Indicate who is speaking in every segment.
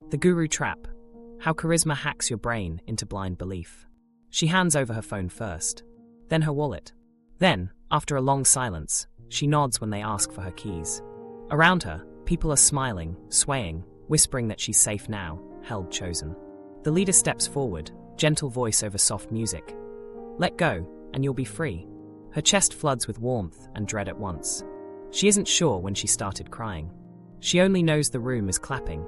Speaker 1: The Guru Trap: How Charisma Hacks Your Brain into Blind Belief. She hands over her phone first, then her wallet. Then, after a long silence, she nods when they ask for her keys. Around her, people are smiling, swaying, whispering that she's safe now, held chosen. The leader steps forward, gentle voice over soft music. Let go, and you'll be free. Her chest floods with warmth and dread at once. She isn't sure when she started crying. She only knows the room is clapping,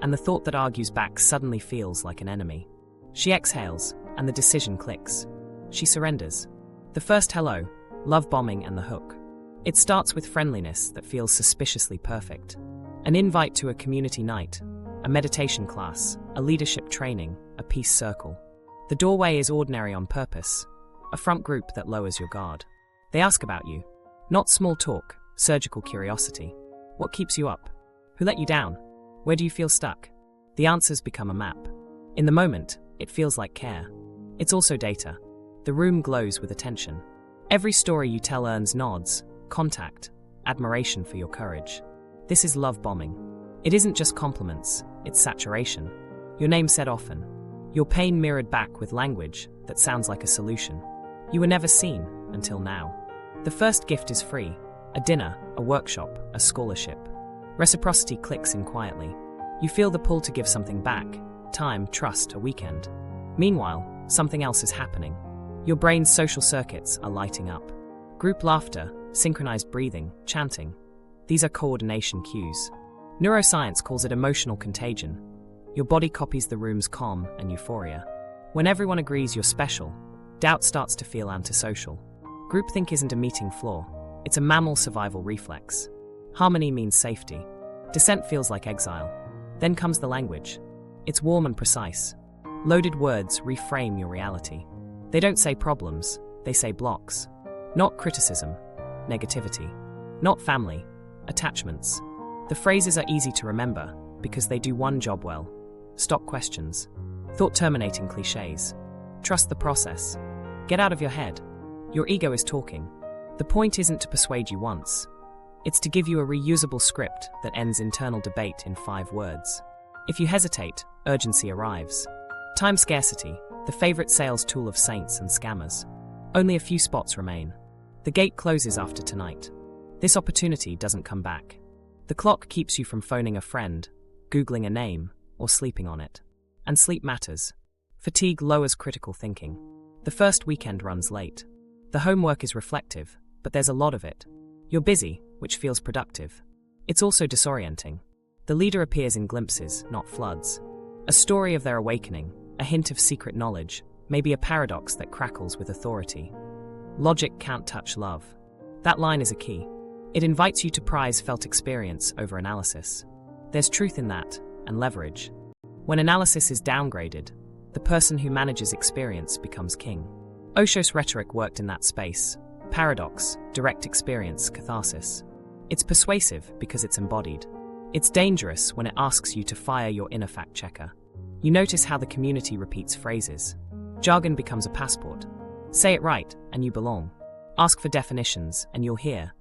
Speaker 1: and the thought that argues back suddenly feels like an enemy. She exhales, and the decision clicks. She surrenders. The first hello, love bombing and the hook. It starts with friendliness that feels suspiciously perfect. An invite to a community night, a meditation class, a leadership training, a peace circle. The doorway is ordinary on purpose, a front group that lowers your guard. They ask about you. Not small talk, surgical curiosity. What keeps you up? Who let you down? Where do you feel stuck? The answers become a map. In the moment, it feels like care. It's also data. The room glows with attention. Every story you tell earns nods, contact, admiration for your courage. This is love bombing. It isn't just compliments, it's saturation. Your name said often. Your pain mirrored back with language that sounds like a solution. You were never seen until now. The first gift is free: a dinner, a workshop, a scholarship. Reciprocity clicks in quietly. You feel the pull to give something back: time, trust, a weekend. Meanwhile, something else is happening. Your brain's social circuits are lighting up. Group laughter, synchronized breathing, chanting. These are coordination cues. Neuroscience calls it emotional contagion. Your body copies the room's calm and euphoria. When everyone agrees you're special, doubt starts to feel antisocial. Groupthink isn't a meeting flaw. It's a mammal survival reflex. Harmony means safety. Dissent feels like exile. Then comes the language. It's warm and precise. Loaded words reframe your reality. They don't say problems, they say blocks. Not criticism, negativity. Not family, attachments. The phrases are easy to remember because they do one job well. Stop questions. Thought-terminating clichés. Trust the process. Get out of your head. Your ego is talking. The point isn't to persuade you once. It's to give you a reusable script that ends internal debate in 5 words. If you hesitate, urgency arrives. Time scarcity, the favorite sales tool of saints and scammers. Only a few spots remain. The gate closes after tonight. This opportunity doesn't come back. The clock keeps you from phoning a friend, Googling a name, or sleeping on it. And sleep matters. Fatigue lowers critical thinking. The first weekend runs late. The homework is reflective, but there's a lot of it. You're busy, which feels productive. It's also disorienting. The leader appears in glimpses, not floods. A story of their awakening, a hint of secret knowledge, maybe a paradox that crackles with authority. Logic can't touch love. That line is a key. It invites you to prize felt experience over analysis. There's truth in that, and leverage. When analysis is downgraded, the person who manages experience becomes king. Osho's rhetoric worked in that space. Paradox, direct experience, catharsis. It's persuasive because it's embodied. It's dangerous when it asks you to fire your inner fact-checker. You notice how the community repeats phrases. Jargon becomes a passport. Say it right, and you belong. Ask for definitions, and you'll hear.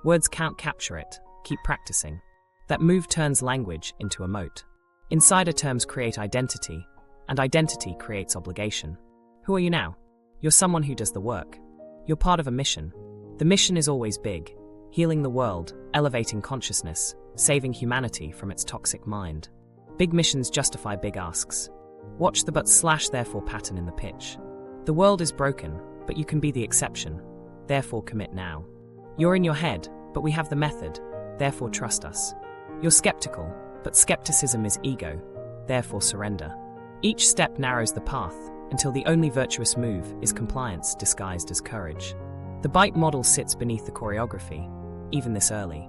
Speaker 1: Words can't capture it. Keep practicing. That move turns language into a moat. Insider terms create identity, and identity creates obligation. Who are you now? You're someone who does the work. You're part of a mission. The mission is always big. Healing the world, elevating consciousness, saving humanity from its toxic mind. Big missions justify big asks. Watch the but/therefore pattern in the pitch. The world is broken, but you can be the exception. Therefore commit now. You're in your head, but we have the method. Therefore trust us. You're skeptical, but skepticism is ego. Therefore surrender. Each step narrows the path until the only virtuous move is compliance disguised as courage. The bite model sits beneath the choreography, even this early.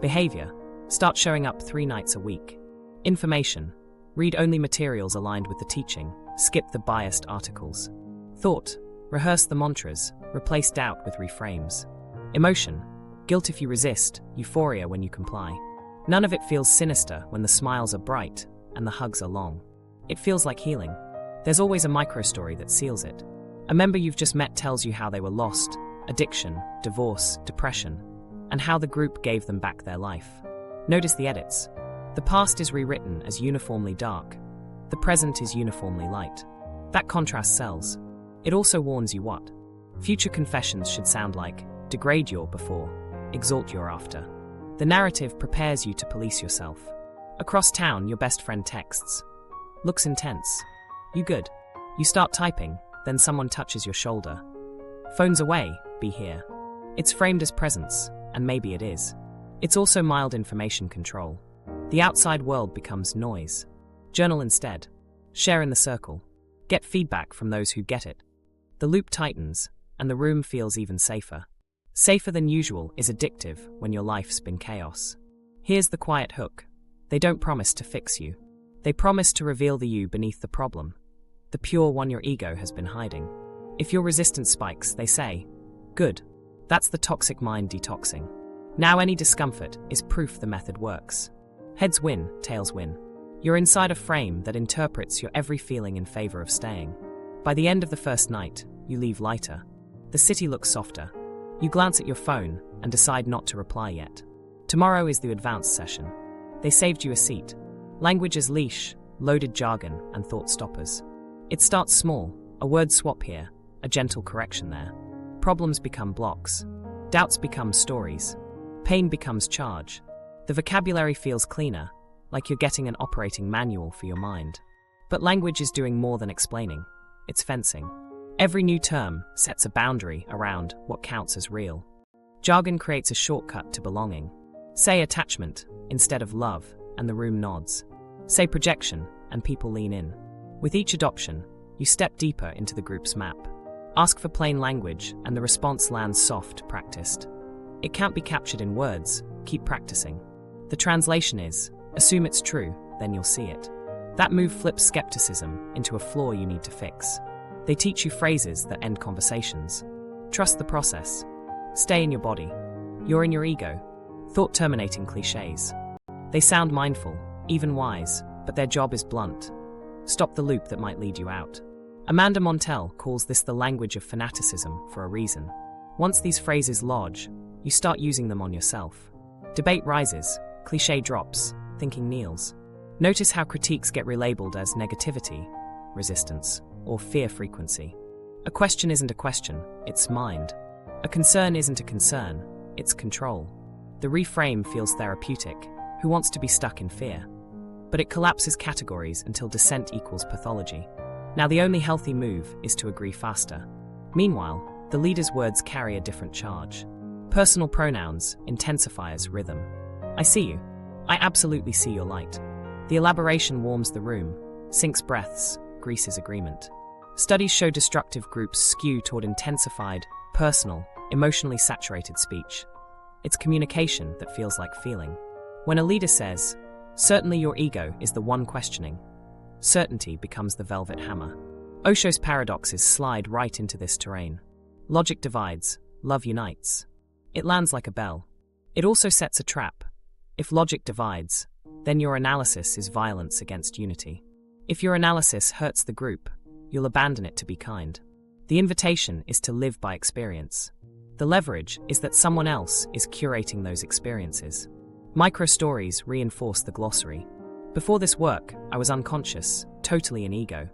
Speaker 1: Behavior: start showing up 3 nights a week. Information: read only materials aligned with the teaching, skip the biased articles. Thought: rehearse the mantras, replace doubt with reframes. Emotion: guilt if you resist, euphoria when you comply. None of it feels sinister when the smiles are bright and the hugs are long. It feels like healing. There's always a micro-story that seals it. A member you've just met tells you how they were lost, addiction, divorce, depression, and how the group gave them back their life. Notice the edits. The past is rewritten as uniformly dark. The present is uniformly light. That contrast sells. It also warns you what future confessions should sound like: degrade your before, exalt your after. The narrative prepares you to police yourself. Across town, your best friend texts. Looks intense. You good? You start typing, then someone touches your shoulder. Phone's away, be here. It's framed as presence, and maybe it is. It's also mild information control. The outside world becomes noise. Journal instead. Share in the circle. Get feedback from those who get it. The loop tightens, and the room feels even safer. Safer than usual is addictive when your life's been chaos. Here's the quiet hook. They don't promise to fix you. They promise to reveal the you beneath the problem, the pure one your ego has been hiding. If your resistance spikes, they say, good. That's the toxic mind detoxing. Now any discomfort is proof the method works. Heads win, tails win. You're inside a frame that interprets your every feeling in favor of staying. By the end of the first night, you leave lighter. The city looks softer. You glance at your phone and decide not to reply yet. Tomorrow is the advanced session. They saved you a seat. Language as leash, loaded jargon, and thought stoppers. It starts small, a word swap here, a gentle correction there. Problems become blocks. Doubts become stories. Pain becomes charge. The vocabulary feels cleaner, like you're getting an operating manual for your mind. But language is doing more than explaining. It's fencing. Every new term sets a boundary around what counts as real. Jargon creates a shortcut to belonging. Say attachment instead of love, and the room nods. Say projection, and people lean in. With each adoption, you step deeper into the group's map. Ask for plain language, and the response lands soft, practiced. It can't be captured in words, keep practicing. The translation is, assume it's true, then you'll see it. That move flips skepticism into a flaw you need to fix. They teach you phrases that end conversations. Trust the process. Stay in your body. You're in your ego. Thought-terminating clichés. They sound mindful, even wise, but their job is blunt. Stop the loop that might lead you out. Amanda Montell calls this the language of fanaticism for a reason. Once these phrases lodge, you start using them on yourself. Debate rises, cliché drops, thinking kneels. Notice how critiques get relabeled as negativity, resistance, or fear frequency. A question isn't a question, it's mind. A concern isn't a concern, it's control. The reframe feels therapeutic. Who wants to be stuck in fear? But it collapses categories until dissent equals pathology. Now the only healthy move is to agree faster. Meanwhile, the leader's words carry a different charge. Personal pronouns, intensifiers, rhythm. I see you. I absolutely see your light. The elaboration warms the room, sinks breaths, greases agreement. Studies show destructive groups skew toward intensified, personal, emotionally saturated speech. It's communication that feels like feeling. When a leader says, certainly your ego is the one questioning, certainty becomes the velvet hammer. Osho's paradoxes slide right into this terrain. Logic divides, love unites. It lands like a bell. It also sets a trap. If logic divides, then your analysis is violence against unity. If your analysis hurts the group, you'll abandon it to be kind. The invitation is to live by experience. The leverage is that someone else is curating those experiences. Micro-stories reinforce the glossary. Before this work, I was unconscious, totally in ego.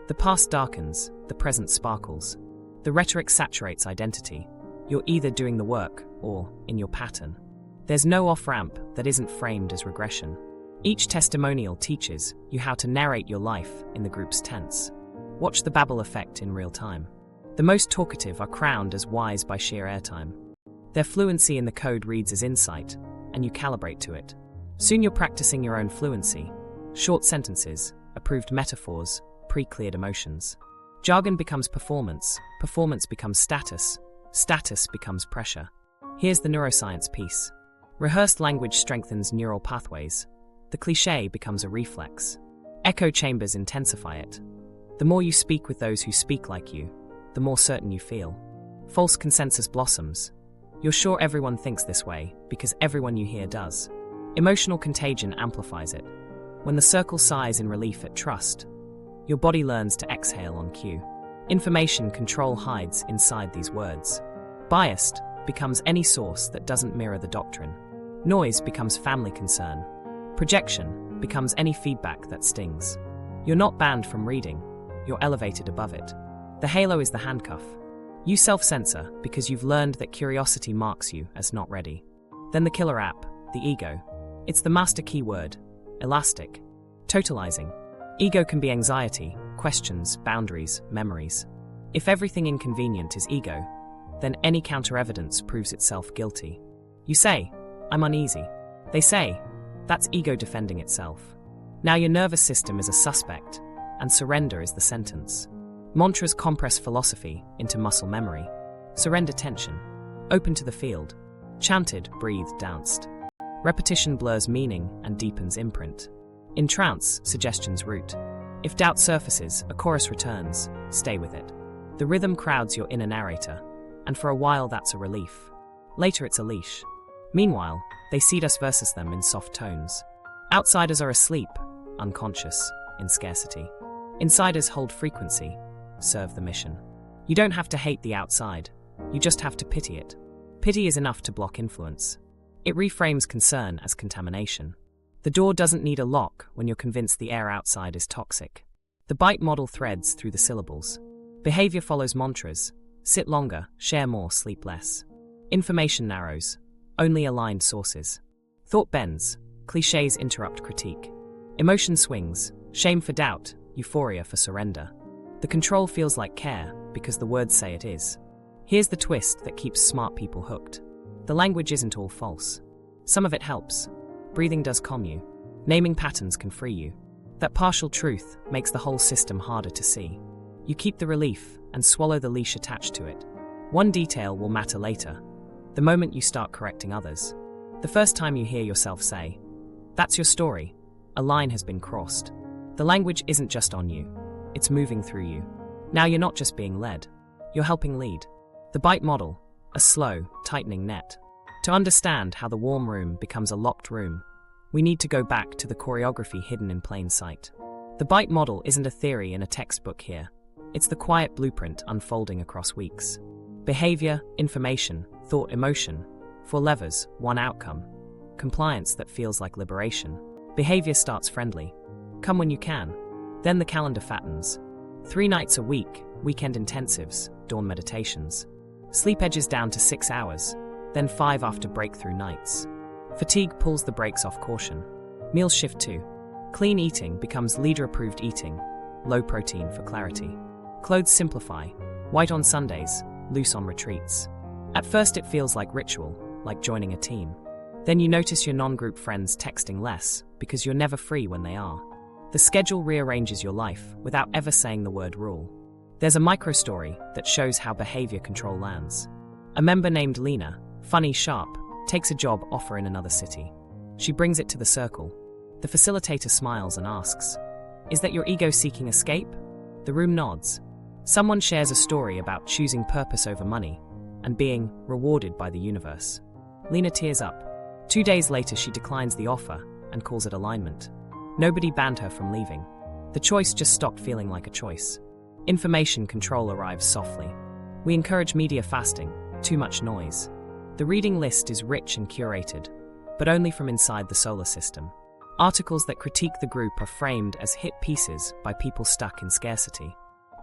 Speaker 1: The past darkens, the present sparkles. The rhetoric saturates identity. You're either doing the work or in your pattern. There's no off-ramp that isn't framed as regression. Each testimonial teaches you how to narrate your life in the group's tense. Watch the Babel effect in real time. The most talkative are crowned as wise by sheer airtime. Their fluency in the code reads as insight, and you calibrate to it. Soon you're practicing your own fluency. Short sentences, approved metaphors, pre-cleared emotions. Jargon becomes performance, performance becomes status, status becomes pressure. Here's the neuroscience piece. Rehearsed language strengthens neural pathways. The cliché becomes a reflex. Echo chambers intensify it. The more you speak with those who speak like you, the more certain you feel. False consensus blossoms. You're sure everyone thinks this way because everyone you hear does. Emotional contagion amplifies it. When the circle sighs in relief at trust, your body learns to exhale on cue. Information control hides inside these words. Biased becomes any source that doesn't mirror the doctrine. Noise becomes family concern. Projection becomes any feedback that stings. You're not banned from reading, you're elevated above it. The halo is the handcuff. You self-censor because you've learned that curiosity marks you as not ready. Then the killer app, the ego. It's the master keyword: elastic, totalizing. Ego can be anxiety, questions, boundaries, memories. If everything inconvenient is ego, then any counter-evidence proves itself guilty. You say, "I'm uneasy." They say, "That's ego defending itself." Now your nervous system is a suspect, and surrender is the sentence. Mantras compress philosophy into muscle memory. Surrender tension. Open to the field. Chanted, breathed, danced. Repetition blurs meaning and deepens imprint. In trance, suggestions root. If doubt surfaces, a chorus returns. Stay with it. The rhythm crowds your inner narrator, and for a while that's a relief. Later it's a leash. Meanwhile, they seed us versus them in soft tones. Outsiders are asleep, unconscious, in scarcity. Insiders hold frequency, serve the mission. You don't have to hate the outside, you just have to pity it. Pity is enough to block influence. It reframes concern as contamination. The door doesn't need a lock when you're convinced the air outside is toxic. The bite model threads through the syllables. Behavior follows mantras: sit longer, share more, sleep less. Information narrows, only aligned sources. Thought bends, clichés interrupt critique. Emotion swings, shame for doubt, euphoria for surrender. The control feels like care because the words say it is. Here's the twist that keeps smart people hooked. The language isn't all false. Some of it helps. Breathing does calm you. Naming patterns can free you. That partial truth makes the whole system harder to see. You keep the relief and swallow the leash attached to it. One detail will matter later. The moment you start correcting others. The first time you hear yourself say, "That's your story," a line has been crossed. The language isn't just on you. It's moving through you. Now you're not just being led. You're helping lead. The bite model, a slow, tightening net. To understand how the warm room becomes a locked room, we need to go back to the choreography hidden in plain sight. The bite model isn't a theory in a textbook here. It's the quiet blueprint unfolding across weeks. Behavior, information, thought, emotion. 4 levers, 1 outcome. Compliance that feels like liberation. Behavior starts friendly. Come when you can. Then the calendar fattens. 3 nights a week, weekend intensives, dawn meditations. Sleep edges down to 6 hours, then 5 after breakthrough nights. Fatigue pulls the brakes off caution. Meals shift too. Clean eating becomes leader-approved eating, low protein for clarity. Clothes simplify, white on Sundays, loose on retreats. At first it feels like ritual, like joining a team. Then you notice your non-group friends texting less because you're never free when they are. The schedule rearranges your life without ever saying the word rule. There's a micro-story that shows how behavior control lands. A member named Lena, funny, sharp, takes a job offer in another city. She brings it to the circle. The facilitator smiles and asks, "Is that your ego seeking escape?" The room nods. Someone shares a story about choosing purpose over money and being rewarded by the universe. Lena tears up. 2 days later she declines the offer and calls it alignment. Nobody banned her from leaving. The choice just stopped feeling like a choice. Information control arrives softly. We encourage media fasting, too much noise. The reading list is rich and curated, but only from inside the solar system. Articles that critique the group are framed as hit pieces by people stuck in scarcity.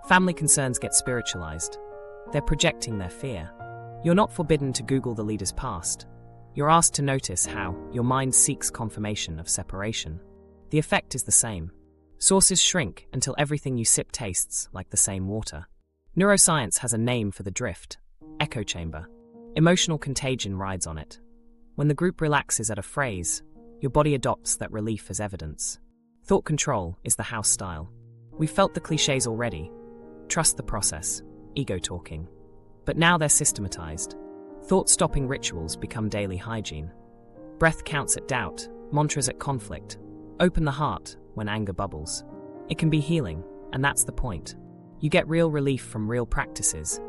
Speaker 1: Family concerns get spiritualized. They're projecting their fear. You're not forbidden to Google the leader's past. You're asked to notice how your mind seeks confirmation of separation. The effect is the same. Sources shrink until everything you sip tastes like the same water. Neuroscience has a name for the drift: echo chamber. Emotional contagion rides on it. When the group relaxes at a phrase, your body adopts that relief as evidence. Thought control is the house style. We felt the clichés already. Trust the process, ego talking. But now they're systematized. Thought-stopping rituals become daily hygiene. Breath counts at doubt, mantras at conflict. Open the heart when anger bubbles. It can be healing, and that's the point. You get real relief from real practices,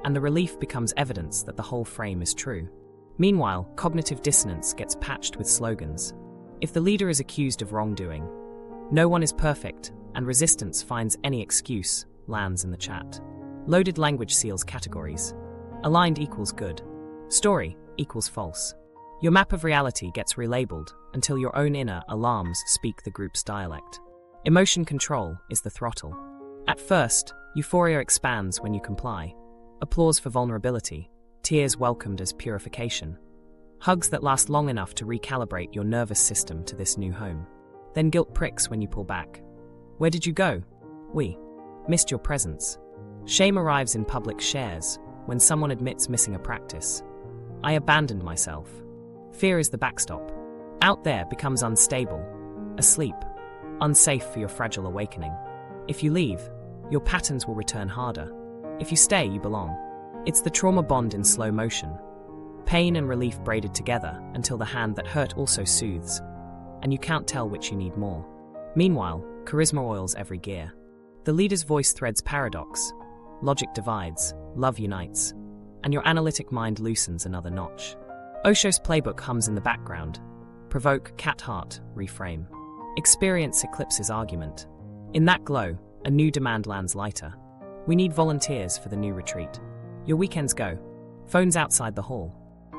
Speaker 1: and the relief becomes evidence that the whole frame is true. Meanwhile, cognitive dissonance gets patched with slogans. If the leader is accused of wrongdoing, no one is perfect, and resistance finds any excuse, lands in the chat. Loaded language seals categories. Aligned equals good. Story equals false. Your map of reality gets relabeled until your own inner alarms speak the group's dialect. Emotion control is the throttle. At first, euphoria expands when you comply. Applause for vulnerability, tears welcomed as purification. Hugs that last long enough to recalibrate your nervous system to this new home. Then guilt pricks when you pull back. Where did you go? We missed your presence. Shame arrives in public shares when someone admits missing a practice. I abandoned myself. Fear is the backstop. Out there becomes unstable, asleep, unsafe for your fragile awakening. If you leave, your patterns will return harder. If you stay, you belong. It's the trauma bond in slow motion. Pain and relief braided together until the hand that hurt also soothes, and you can't tell which you need more. Meanwhile, charisma oils every gear. The leader's voice threads paradox. Logic divides, love unites, and your analytic mind loosens another notch. Osho's playbook hums in the background. Provoke, cat heart, reframe. Experience eclipses argument. In that glow, a new demand lands lighter. We need volunteers for the new retreat. Your weekends go. Phones outside the hall.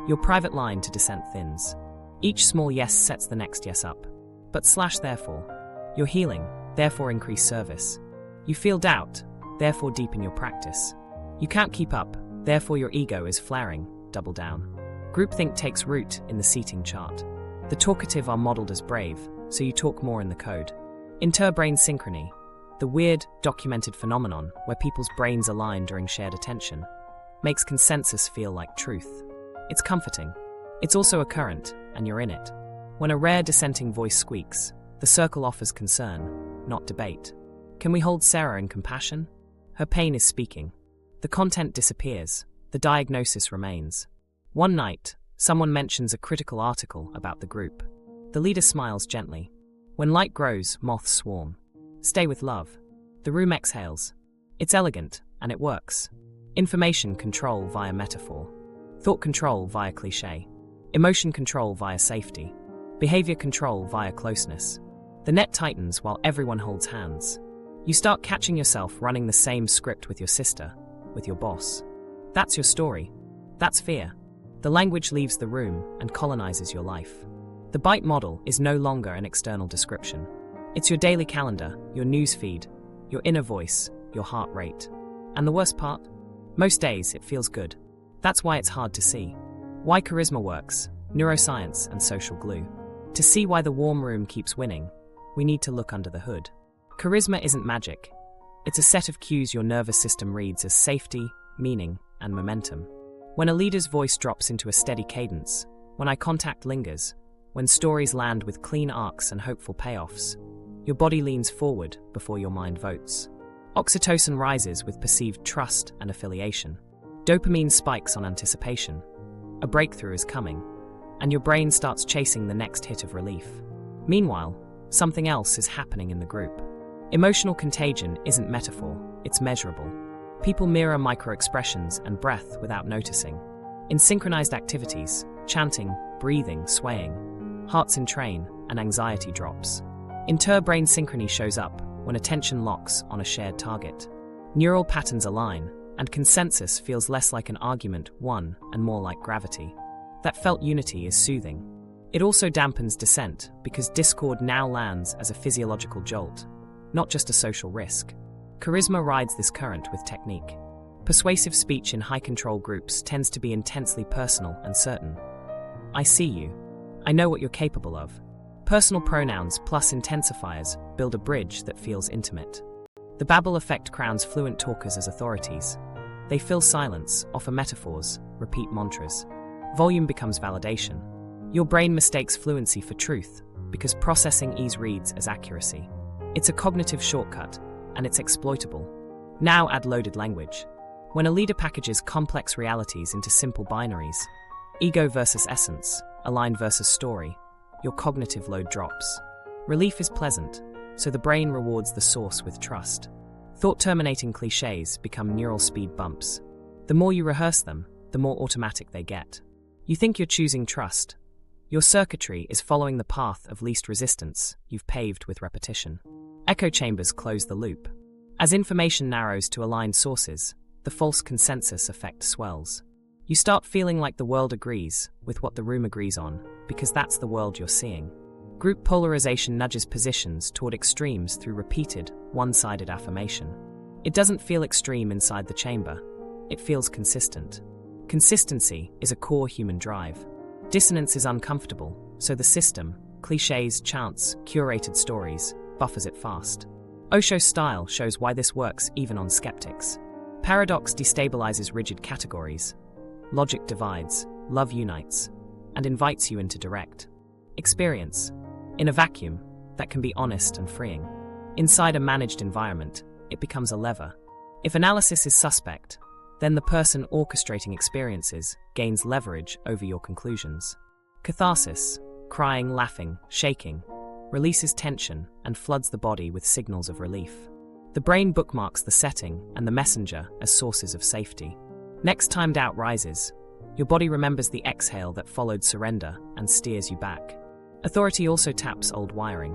Speaker 1: Your private line to Dissent thins. Each small yes sets the next yes up. But / therefore. You're healing, therefore increase service. You feel doubt, therefore deepen your practice. You can't keep up, therefore your ego is flaring, double down. Groupthink takes root in the seating chart. The talkative are modeled as brave, so you talk more in the code. Interbrain synchrony, the weird, documented phenomenon where people's brains align during shared attention, makes consensus feel like truth. It's comforting. It's also a current, and you're in it. When a rare dissenting voice squeaks, the circle offers concern, not debate. Can we hold Sarah in compassion? Her pain is speaking. The content disappears. The diagnosis remains. One night, someone mentions a critical article about the group. The leader smiles gently. When light grows, moths swarm. Stay with love. The room exhales. It's elegant, and it works. Information control via metaphor. Thought control via cliché. Emotion control via safety. Behavior control via closeness. The net tightens while everyone holds hands. You start catching yourself running the same script with your sister, with your boss. That's your story. That's fear. The language leaves the room and colonizes your life. The bite model is no longer an external description. It's your daily calendar, your news feed, your inner voice, your heart rate. And the worst part? Most days it feels good. That's why it's hard to see. Why charisma works, neuroscience and social glue. To see why the warm room keeps winning, we need to look under the hood. Charisma isn't magic. It's a set of cues your nervous system reads as safety, meaning, and momentum. When a leader's voice drops into a steady cadence, when eye contact lingers, when stories land with clean arcs and hopeful payoffs, your body leans forward before your mind votes. Oxytocin rises with perceived trust and affiliation. Dopamine spikes on anticipation. A breakthrough is coming, and your brain starts chasing the next hit of relief. Meanwhile, something else is happening in the group. Emotional contagion isn't metaphor, it's measurable. People mirror micro-expressions and breath without noticing. In synchronized activities, chanting, breathing, swaying, hearts in train, and anxiety drops. Interbrain synchrony shows up when attention locks on a shared target. Neural patterns align, and consensus feels less like an argument won and more like gravity. That felt unity is soothing. It also dampens dissent because discord now lands as a physiological jolt, not just a social risk. Charisma rides this current with technique. Persuasive speech in high-control groups tends to be intensely personal and certain. I see you. I know what you're capable of. Personal pronouns plus intensifiers build a bridge that feels intimate. The Babel effect crowns fluent talkers as authorities. They fill silence, offer metaphors, repeat mantras. Volume becomes validation. Your brain mistakes fluency for truth because processing ease reads as accuracy. It's a cognitive shortcut, and it's exploitable. Now add loaded language. When a leader packages complex realities into simple binaries, ego versus essence, align versus story, your cognitive load drops. Relief is pleasant, so the brain rewards the source with trust. Thought-terminating clichés become neural speed bumps. The more you rehearse them, the more automatic they get. You think you're choosing trust. Your circuitry is following the path of least resistance you've paved with repetition. Echo chambers close the loop. As information narrows to aligned sources, the false consensus effect swells. You start feeling like the world agrees with what the room agrees on, because that's the world you're seeing. Group polarization nudges positions toward extremes through repeated, one-sided affirmation. It doesn't feel extreme inside the chamber. It feels consistent. Consistency is a core human drive. Dissonance is uncomfortable, so the system, clichés, chants, curated stories, buffers it fast. Osho's style shows why this works even on skeptics. Paradox destabilizes rigid categories. Logic divides, love unites, and invites you into direct experience. In a vacuum, that can be honest and freeing. Inside a managed environment, it becomes a lever. If analysis is suspect, then the person orchestrating experiences gains leverage over your conclusions. Catharsis, crying, laughing, shaking, releases tension and floods the body with signals of relief. The brain bookmarks the setting and the messenger as sources of safety. Next time doubt rises, your body remembers the exhale that followed surrender and steers you back. Authority also taps old wiring.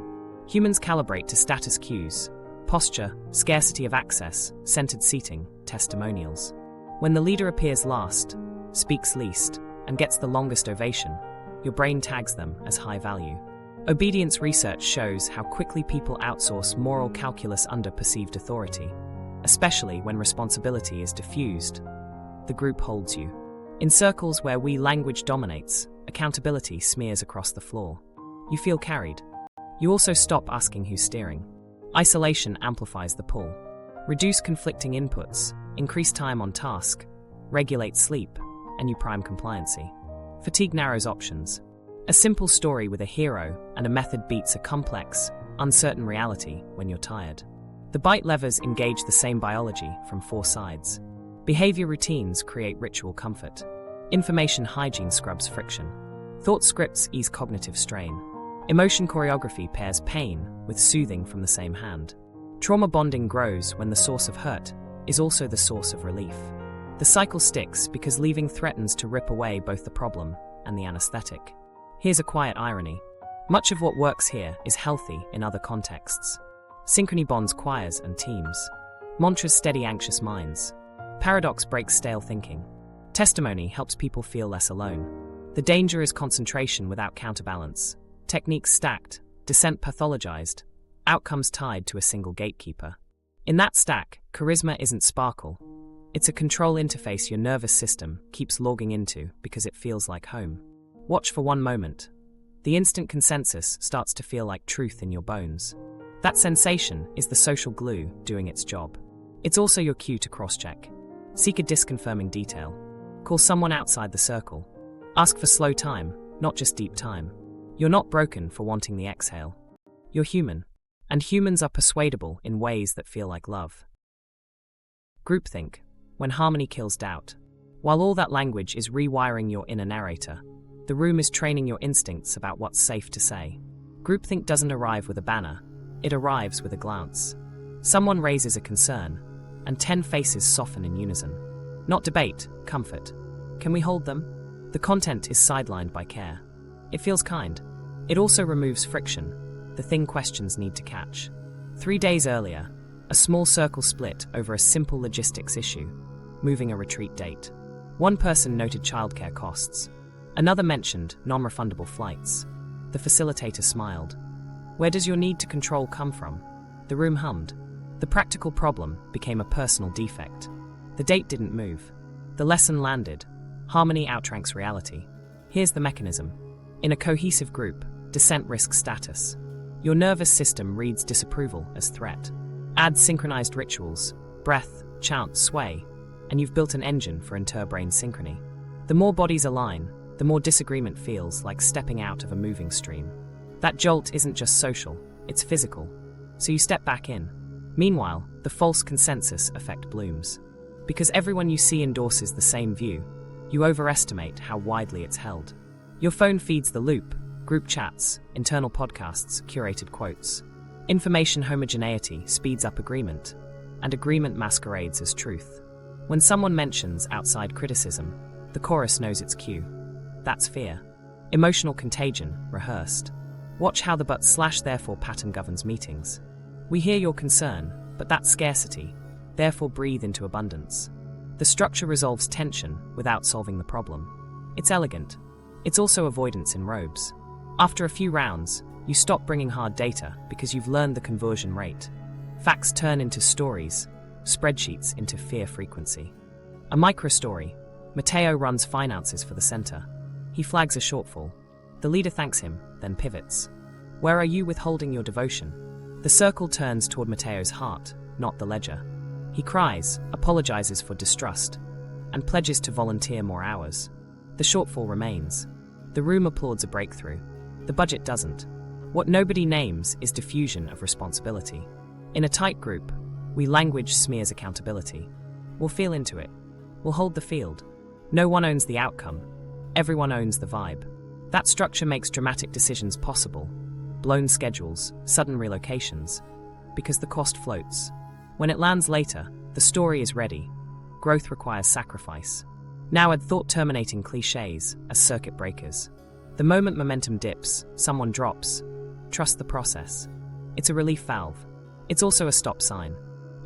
Speaker 1: Humans calibrate to status cues, posture, scarcity of access, centered seating, testimonials. When the leader appears last, speaks least, and gets the longest ovation, your brain tags them as high value. Obedience research shows how quickly people outsource moral calculus under perceived authority, especially when responsibility is diffused. The group holds you. In circles where language dominates, accountability smears across the floor. You feel carried. You also stop asking who's steering. Isolation amplifies the pull. Reduce conflicting inputs, increase time on task, regulate sleep, and you prime compliancy. Fatigue narrows options. A simple story with a hero and a method beats a complex, uncertain reality when you're tired. The bite levers engage the same biology from 4 sides. Behavior routines create ritual comfort. Information hygiene scrubs friction. Thought scripts ease cognitive strain. Emotion choreography pairs pain with soothing from the same hand. Trauma bonding grows when the source of hurt is also the source of relief. The cycle sticks because leaving threatens to rip away both the problem and the anesthetic. Here's a quiet irony. Much of what works here is healthy in other contexts. Synchrony bonds choirs and teams. Mantras steady anxious minds. Paradox breaks stale thinking. Testimony helps people feel less alone. The danger is concentration without counterbalance. Techniques stacked, dissent pathologized, outcomes tied to a single gatekeeper. In that stack, charisma isn't sparkle. It's a control interface your nervous system keeps logging into because it feels like home. Watch for one moment. The instant consensus starts to feel like truth in your bones. That sensation is the social glue doing its job. It's also your cue to cross-check. Seek a disconfirming detail. Call someone outside the circle. Ask for slow time, not just deep time. You're not broken for wanting the exhale. You're human, and humans are persuadable in ways that feel like love. Groupthink, when harmony kills doubt. While all that language is rewiring your inner narrator, the room is training your instincts about what's safe to say. Groupthink doesn't arrive with a banner, it arrives with a glance. Someone raises a concern, and 10 faces soften in unison. Not debate, comfort. Can we hold them? The content is sidelined by care. It feels kind. It also removes friction, the thing questions need to catch. 3 days earlier, a small circle split over a simple logistics issue, moving a retreat date. One person noted childcare costs. Another mentioned non-refundable flights. The facilitator smiled. Where does your need to control come from? The room hummed. The practical problem became a personal defect. The date didn't move. The lesson landed. Harmony outranks reality. Here's the mechanism. In a cohesive group, dissent risks status. Your nervous system reads disapproval as threat. Add synchronized rituals, breath, chant, sway, and you've built an engine for interbrain synchrony. The more bodies align, the more disagreement feels like stepping out of a moving stream. That jolt isn't just social, it's physical. So you step back in. Meanwhile, the false consensus effect blooms. Because everyone you see endorses the same view, you overestimate how widely it's held. Your phone feeds the loop, group chats, internal podcasts, curated quotes. Information homogeneity speeds up agreement, and agreement masquerades as truth. When someone mentions outside criticism, the chorus knows its cue. That's fear. Emotional contagion, rehearsed. Watch how the but/therefore pattern governs meetings. We hear your concern, but that's scarcity, therefore breathe into abundance. The structure resolves tension without solving the problem. It's elegant. It's also avoidance in robes. After a few rounds, you stop bringing hard data because you've learned the conversion rate. Facts turn into stories, spreadsheets into fear frequency. A micro-story. Matteo runs finances for the center. He flags a shortfall. The leader thanks him, then pivots. Where are you withholding your devotion? The circle turns toward Matteo's heart, not the ledger. He cries, apologizes for distrust, and pledges to volunteer more hours. The shortfall remains. The room applauds a breakthrough. The budget doesn't. What nobody names is diffusion of responsibility. In a tight group, language smears accountability. We'll feel into it. We'll hold the field. No one owns the outcome. Everyone owns the vibe. That structure makes dramatic decisions possible. Blown schedules, sudden relocations. Because the cost floats. When it lands later, the story is ready. Growth requires sacrifice. Now add thought-terminating clichés as circuit breakers. The moment momentum dips, someone drops. Trust the process. It's a relief valve. It's also a stop sign.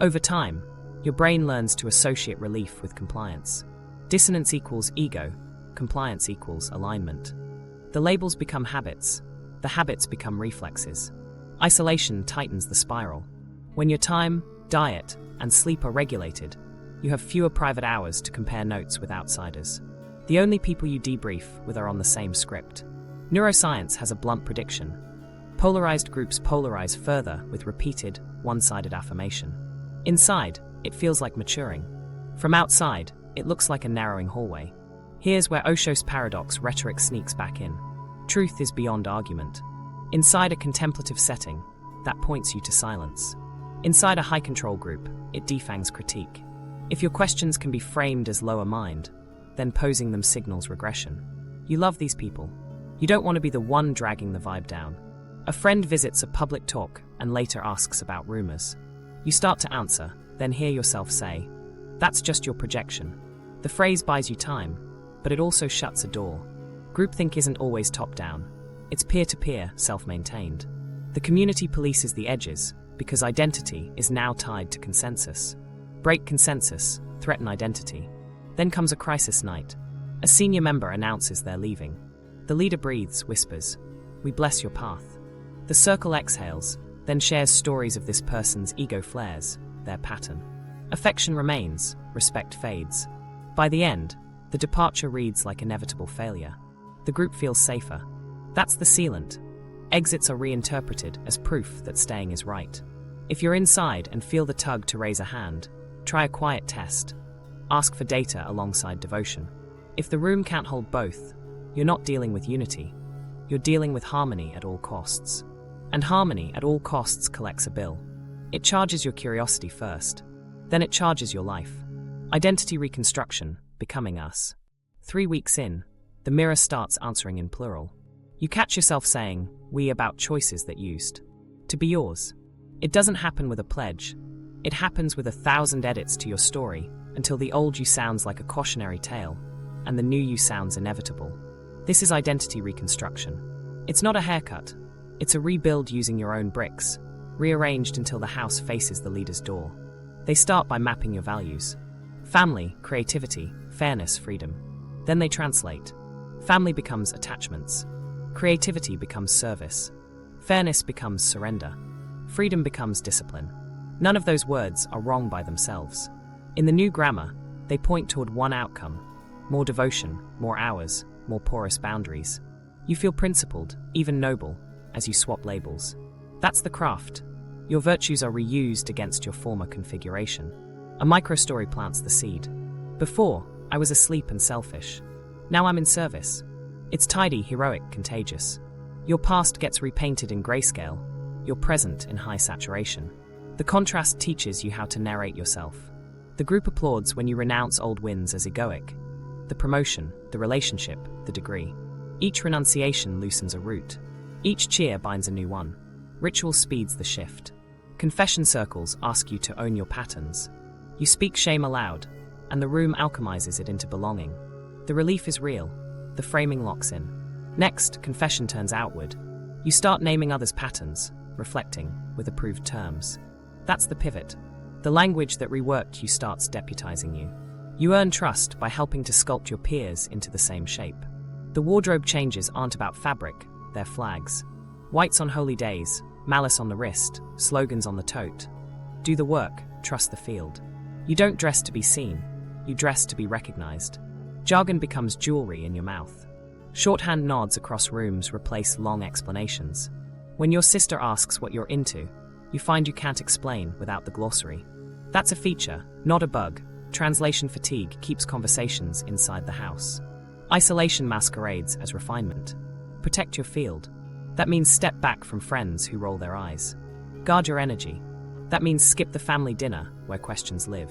Speaker 1: Over time, your brain learns to associate relief with compliance. Dissonance equals ego. Compliance equals alignment. The labels become habits. The habits become reflexes. Isolation tightens the spiral. When your time, diet, and sleep are regulated, you have fewer private hours to compare notes with outsiders. The only people you debrief with are on the same script. Neuroscience has a blunt prediction. Polarized groups polarize further with repeated, one-sided affirmation. Inside, it feels like maturing. From outside, it looks like a narrowing hallway. Here's where Osho's paradox rhetoric sneaks back in. Truth is beyond argument. Inside a contemplative setting, that points you to silence. Inside a high-control group, it defangs critique. If your questions can be framed as lower mind, then posing them signals regression. You love these people. You don't want to be the one dragging the vibe down. A friend visits a public talk and later asks about rumors. You start to answer, then hear yourself say, "That's just your projection." The phrase buys you time, but it also shuts a door. Groupthink isn't always top-down. It's peer-to-peer, self-maintained. The community polices the edges because identity is now tied to consensus. Break consensus, threaten identity. Then comes a crisis night. A senior member announces they're leaving. The leader breathes, whispers, "We bless your path." The circle exhales, then shares stories of this person's ego flares, their pattern. Affection remains, respect fades. By the end, the departure reads like inevitable failure. The group feels safer. That's the sealant. Exits are reinterpreted as proof that staying is right. If you're inside and feel the tug to raise a hand, try a quiet test. Ask for data alongside devotion. If the room can't hold both, you're not dealing with unity. You're dealing with harmony at all costs. And harmony at all costs collects a bill. It charges your curiosity first. Then it charges your life. Identity reconstruction, becoming us. 3 weeks in, the mirror starts answering in plural. You catch yourself saying, "we" about choices that used to be yours. It doesn't happen with a pledge. It happens with 1,000 edits to your story until the old you sounds like a cautionary tale and the new you sounds inevitable. This is identity reconstruction. It's not a haircut. It's a rebuild using your own bricks, rearranged until the house faces the leader's door. They start by mapping your values. Family, creativity, fairness, freedom. Then they translate. Family becomes attachments. Creativity becomes service. Fairness becomes surrender. Freedom becomes discipline. None of those words are wrong by themselves. In the new grammar, they point toward one outcome: more devotion, more hours, more porous boundaries. You feel principled, even noble, as you swap labels. That's the craft. Your virtues are reused against your former configuration. A microstory plants the seed. Before, I was asleep and selfish. Now I'm in service. It's tidy, heroic, contagious. Your past gets repainted in grayscale, your present in high saturation. The contrast teaches you how to narrate yourself. The group applauds when you renounce old wins as egoic. The promotion, the relationship, the degree. Each renunciation loosens a root. Each cheer binds a new one. Ritual speeds the shift. Confession circles ask you to own your patterns. You speak shame aloud, and the room alchemizes it into belonging. The relief is real. The framing locks in. Next, confession turns outward. You start naming others' patterns, reflecting, with approved terms. That's the pivot. The language that reworked you starts deputizing you. You earn trust by helping to sculpt your peers into the same shape. The wardrobe changes aren't about fabric, they're flags. Whites on holy days, malice on the wrist, slogans on the tote. Do the work, trust the field. You don't dress to be seen, you dress to be recognized. Jargon becomes jewelry in your mouth. Shorthand nods across rooms replace long explanations. When your sister asks what you're into, you find you can't explain without the glossary. That's a feature, not a bug. Translation fatigue keeps conversations inside the house. Isolation masquerades as refinement. Protect your field. That means step back from friends who roll their eyes. Guard your energy. That means skip the family dinner where questions live.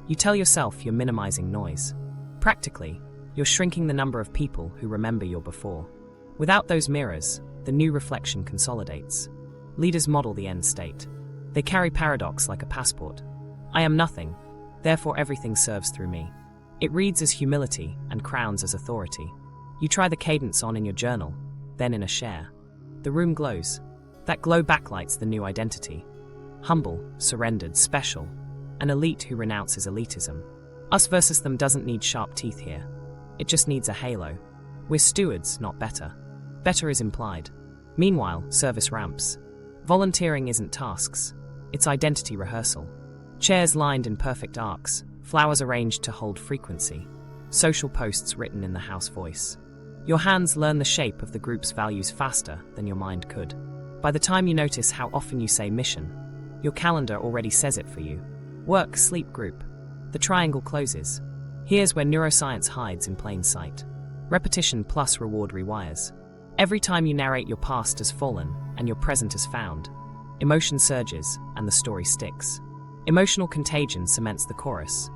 Speaker 1: You tell yourself you're minimizing noise. Practically, you're shrinking the number of people who remember your before. Without those mirrors, the new reflection consolidates. Leaders model the end state. They carry paradox like a passport. I am nothing, therefore everything serves through me. It reads as humility and crowns as authority. You try the cadence on in your journal, then in a share. The room glows. That glow backlights the new identity. Humble, surrendered, special. An elite who renounces elitism. Us versus them doesn't need sharp teeth here. It just needs a halo. We're stewards, not better. Better is implied. Meanwhile, service ramps. Volunteering isn't tasks. It's identity rehearsal. Chairs lined in perfect arcs, flowers arranged to hold frequency. Social posts written in the house voice. Your hands learn the shape of the group's values faster than your mind could. By the time you notice how often you say mission, your calendar already says it for you. Work, sleep, group. The triangle closes. Here's where neuroscience hides in plain sight. Repetition plus reward rewires. Every time you narrate your past as fallen and your present as found, emotion surges and the story sticks. Emotional contagion cements the chorus.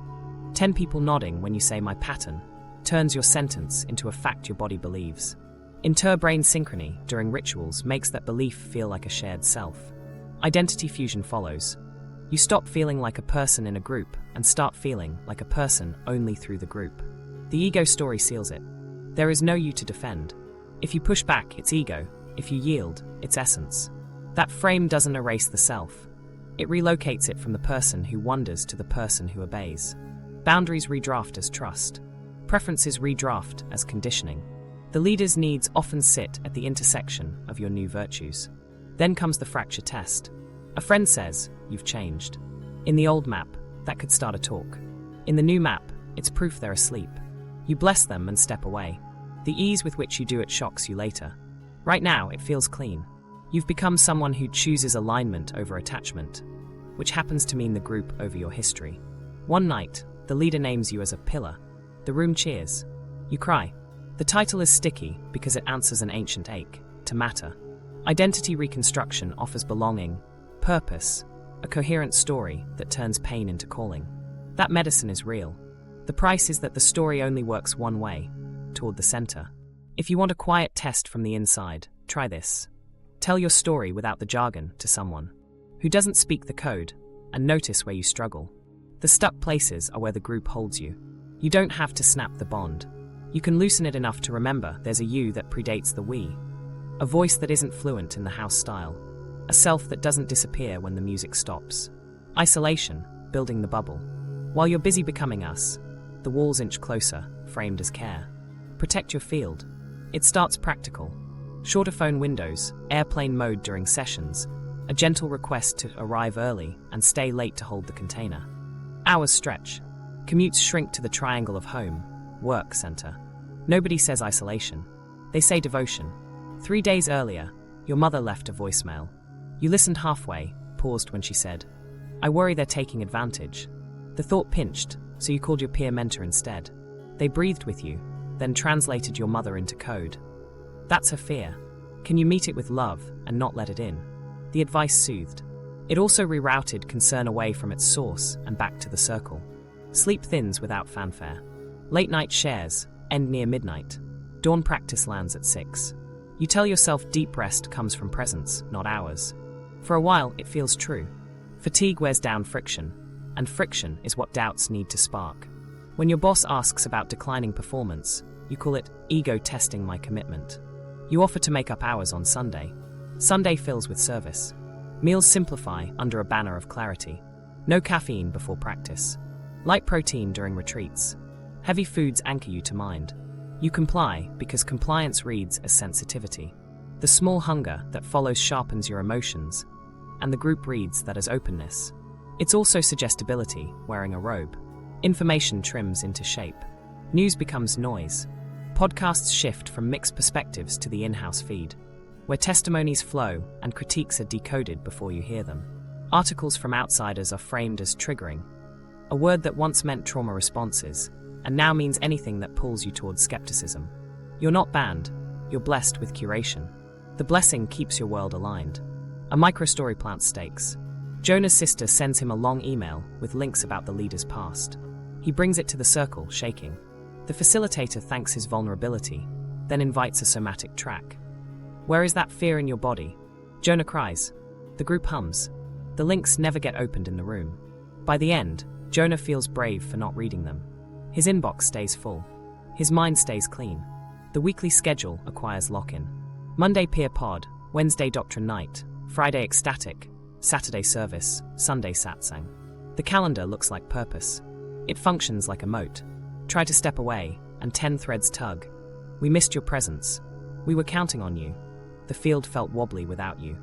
Speaker 1: 10 people nodding when you say my pattern turns your sentence into a fact your body believes. Inter-brain synchrony during rituals makes that belief feel like a shared self. Identity fusion follows. You stop feeling like a person in a group and start feeling like a person only through the group. The ego story seals it. There is no you to defend. If you push back, it's ego. If you yield, it's essence. That frame doesn't erase the self. It relocates it from the person who wonders to the person who obeys. Boundaries redraft as trust. Preferences redraft as conditioning. The leader's needs often sit at the intersection of your new virtues. Then comes the fracture test. A friend says, you've changed. In the old map, that could start a talk. In the new map, it's proof they're asleep. You bless them and step away. The ease with which you do it shocks you later. Right now, it feels clean. You've become someone who chooses alignment over attachment, which happens to mean the group over your history. One night, the leader names you as a pillar. The room cheers. You cry. The title is sticky because it answers an ancient ache, to matter. Identity reconstruction offers belonging, purpose, a coherent story that turns pain into calling. That medicine is real. The price is that the story only works one way, toward the center. If you want a quiet test from the inside, try this. Tell your story without the jargon to someone who doesn't speak the code, and notice where you struggle. The stuck places are where the group holds you. You don't have to snap the bond. You can loosen it enough to remember there's a you that predates the we. A voice that isn't fluent in the house style. A self that doesn't disappear when the music stops. Isolation, building the bubble. While you're busy becoming us, the walls inch closer, framed as care. Protect your field. It starts practical. Shorter phone windows, airplane mode during sessions, a gentle request to arrive early and stay late to hold the container. Hours stretch. Commutes shrink to the triangle of home, work, center. Nobody says isolation. They say devotion. 3 days earlier, your mother left a voicemail. You listened halfway, paused when she said, I worry they're taking advantage. The thought pinched, so you called your peer mentor instead. They breathed with you, then translated your mother into code. That's her fear. Can you meet it with love and not let it in? The advice soothed. It also rerouted concern away from its source and back to the circle. Sleep thins without fanfare. Late night shares end near midnight. Dawn practice lands at 6. You tell yourself deep rest comes from presence, not hours. For a while, it feels true. Fatigue wears down friction, and friction is what doubts need to spark. When your boss asks about declining performance, you call it ego testing my commitment. You offer to make up hours on Sunday. Sunday fills with service. Meals simplify under a banner of clarity. No caffeine before practice. Light protein during retreats. Heavy foods anchor you to mind. You comply because compliance reads as sensitivity. The small hunger that follows sharpens your emotions, and the group reads that as openness. It's also suggestibility, wearing a robe. Information trims into shape. News becomes noise. Podcasts shift from mixed perspectives to the in-house feed, where testimonies flow and critiques are decoded before you hear them. Articles from outsiders are framed as triggering, a word that once meant trauma responses, and now means anything that pulls you towards skepticism. You're not banned, you're blessed with curation. The blessing keeps your world aligned. A microstory plants stakes. Jonah's sister sends him a long email with links about the leader's past. He brings it to the circle, shaking. The facilitator thanks his vulnerability, then invites a somatic track. Where is that fear in your body? Jonah cries. The group hums. The links never get opened in the room. By the end, Jonah feels brave for not reading them. His inbox stays full. His mind stays clean. The weekly schedule acquires lock-in. Monday peer pod, Wednesday doctrine night, Friday ecstatic, Saturday service, Sunday satsang. The calendar looks like purpose. It functions like a moat. Try to step away, and 10 threads tug. We missed your presence. We were counting on you. The field felt wobbly without you.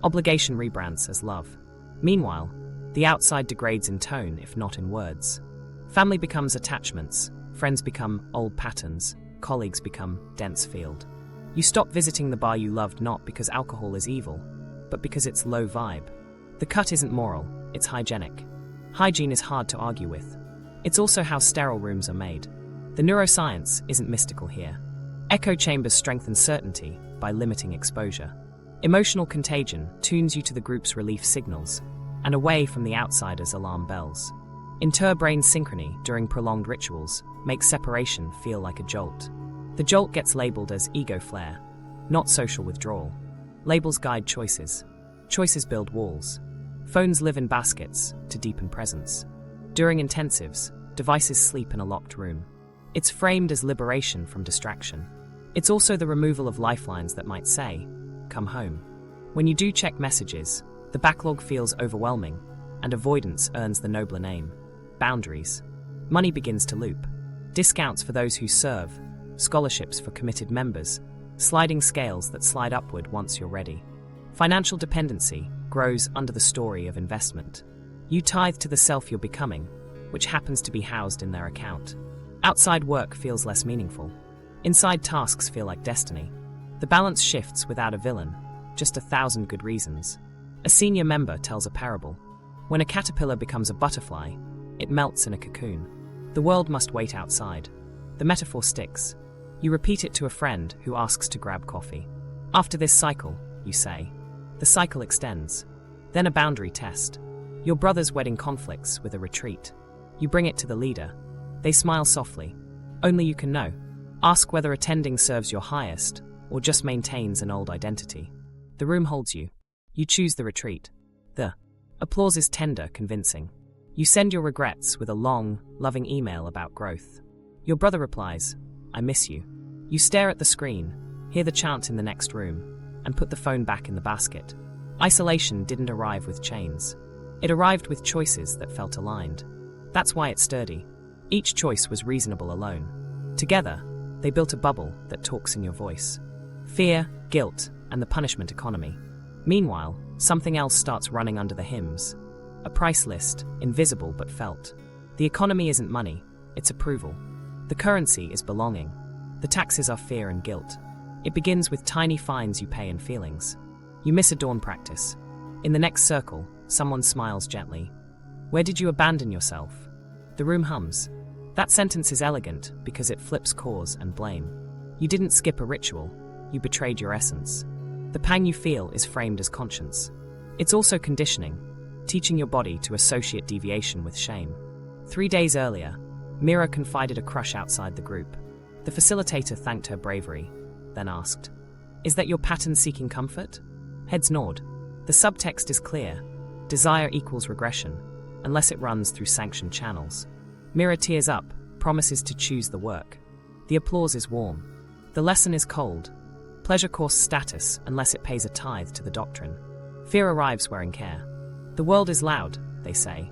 Speaker 1: Obligation rebrands as love. Meanwhile, the outside degrades in tone if not in words. Family becomes attachments, friends become old patterns, colleagues become dense field. You stop visiting the bar you loved not because alcohol is evil, but because it's low vibe. The cut isn't moral, it's hygienic. Hygiene is hard to argue with. It's also how sterile rooms are made. The neuroscience isn't mystical here. Echo chambers strengthen certainty by limiting exposure. Emotional contagion tunes you to the group's relief signals and away from the outsider's alarm bells. Inter-brain synchrony during prolonged rituals makes separation feel like a jolt. The jolt gets labeled as ego flare, not social withdrawal. Labels guide choices. Choices build walls. Phones live in baskets to deepen presence. During intensives, devices sleep in a locked room. It's framed as liberation from distraction. It's also the removal of lifelines that might say, "Come home." When you do check messages, the backlog feels overwhelming, and avoidance earns the nobler name. Boundaries. Money begins to loop. Discounts for those who serve, scholarships for committed members, sliding scales that slide upward once you're ready. Financial dependency grows under the story of investment. You tithe to the self you're becoming, which happens to be housed in their account. Outside work feels less meaningful. Inside tasks feel like destiny. The balance shifts without a villain, just 1,000 good reasons. A senior member tells a parable. When a caterpillar becomes a butterfly, it melts in a cocoon. The world must wait outside. The metaphor sticks. You repeat it to a friend who asks to grab coffee. After this cycle, you say. The cycle extends. Then a boundary test. Your brother's wedding conflicts with a retreat. You bring it to the leader. They smile softly. Only you can know. Ask whether attending serves your highest or just maintains an old identity. The room holds you. You choose the retreat. The applause is tender, convincing. You send your regrets with a long, loving email about growth. Your brother replies, "I miss you." You stare at the screen, hear the chant in the next room, and put the phone back in the basket. Isolation didn't arrive with chains. It arrived with choices that felt aligned. That's why it's sturdy. Each choice was reasonable alone. Together, they built a bubble that talks in your voice. Fear, guilt, and the punishment economy. Meanwhile, something else starts running under the hymns. A price list, invisible but felt. The economy isn't money, it's approval. The currency is belonging. The taxes are fear and guilt. It begins with tiny fines you pay in feelings. You miss a dawn practice. In the next circle, someone smiles gently. "Where did you abandon yourself?" The room hums. That sentence is elegant because it flips cause and blame. You didn't skip a ritual, you betrayed your essence. The pang you feel is framed as conscience. It's also conditioning, teaching your body to associate deviation with shame. 3 days earlier, Mira confided a crush outside the group. The facilitator thanked her bravery, then asked, "Is that your pattern seeking comfort?" Heads nod. The subtext is clear. Desire equals regression, unless it runs through sanctioned channels. Mira tears up, promises to choose the work. The applause is warm. The lesson is cold. Pleasure costs status unless it pays a tithe to the doctrine. Fear arrives wearing care. The world is loud, they say.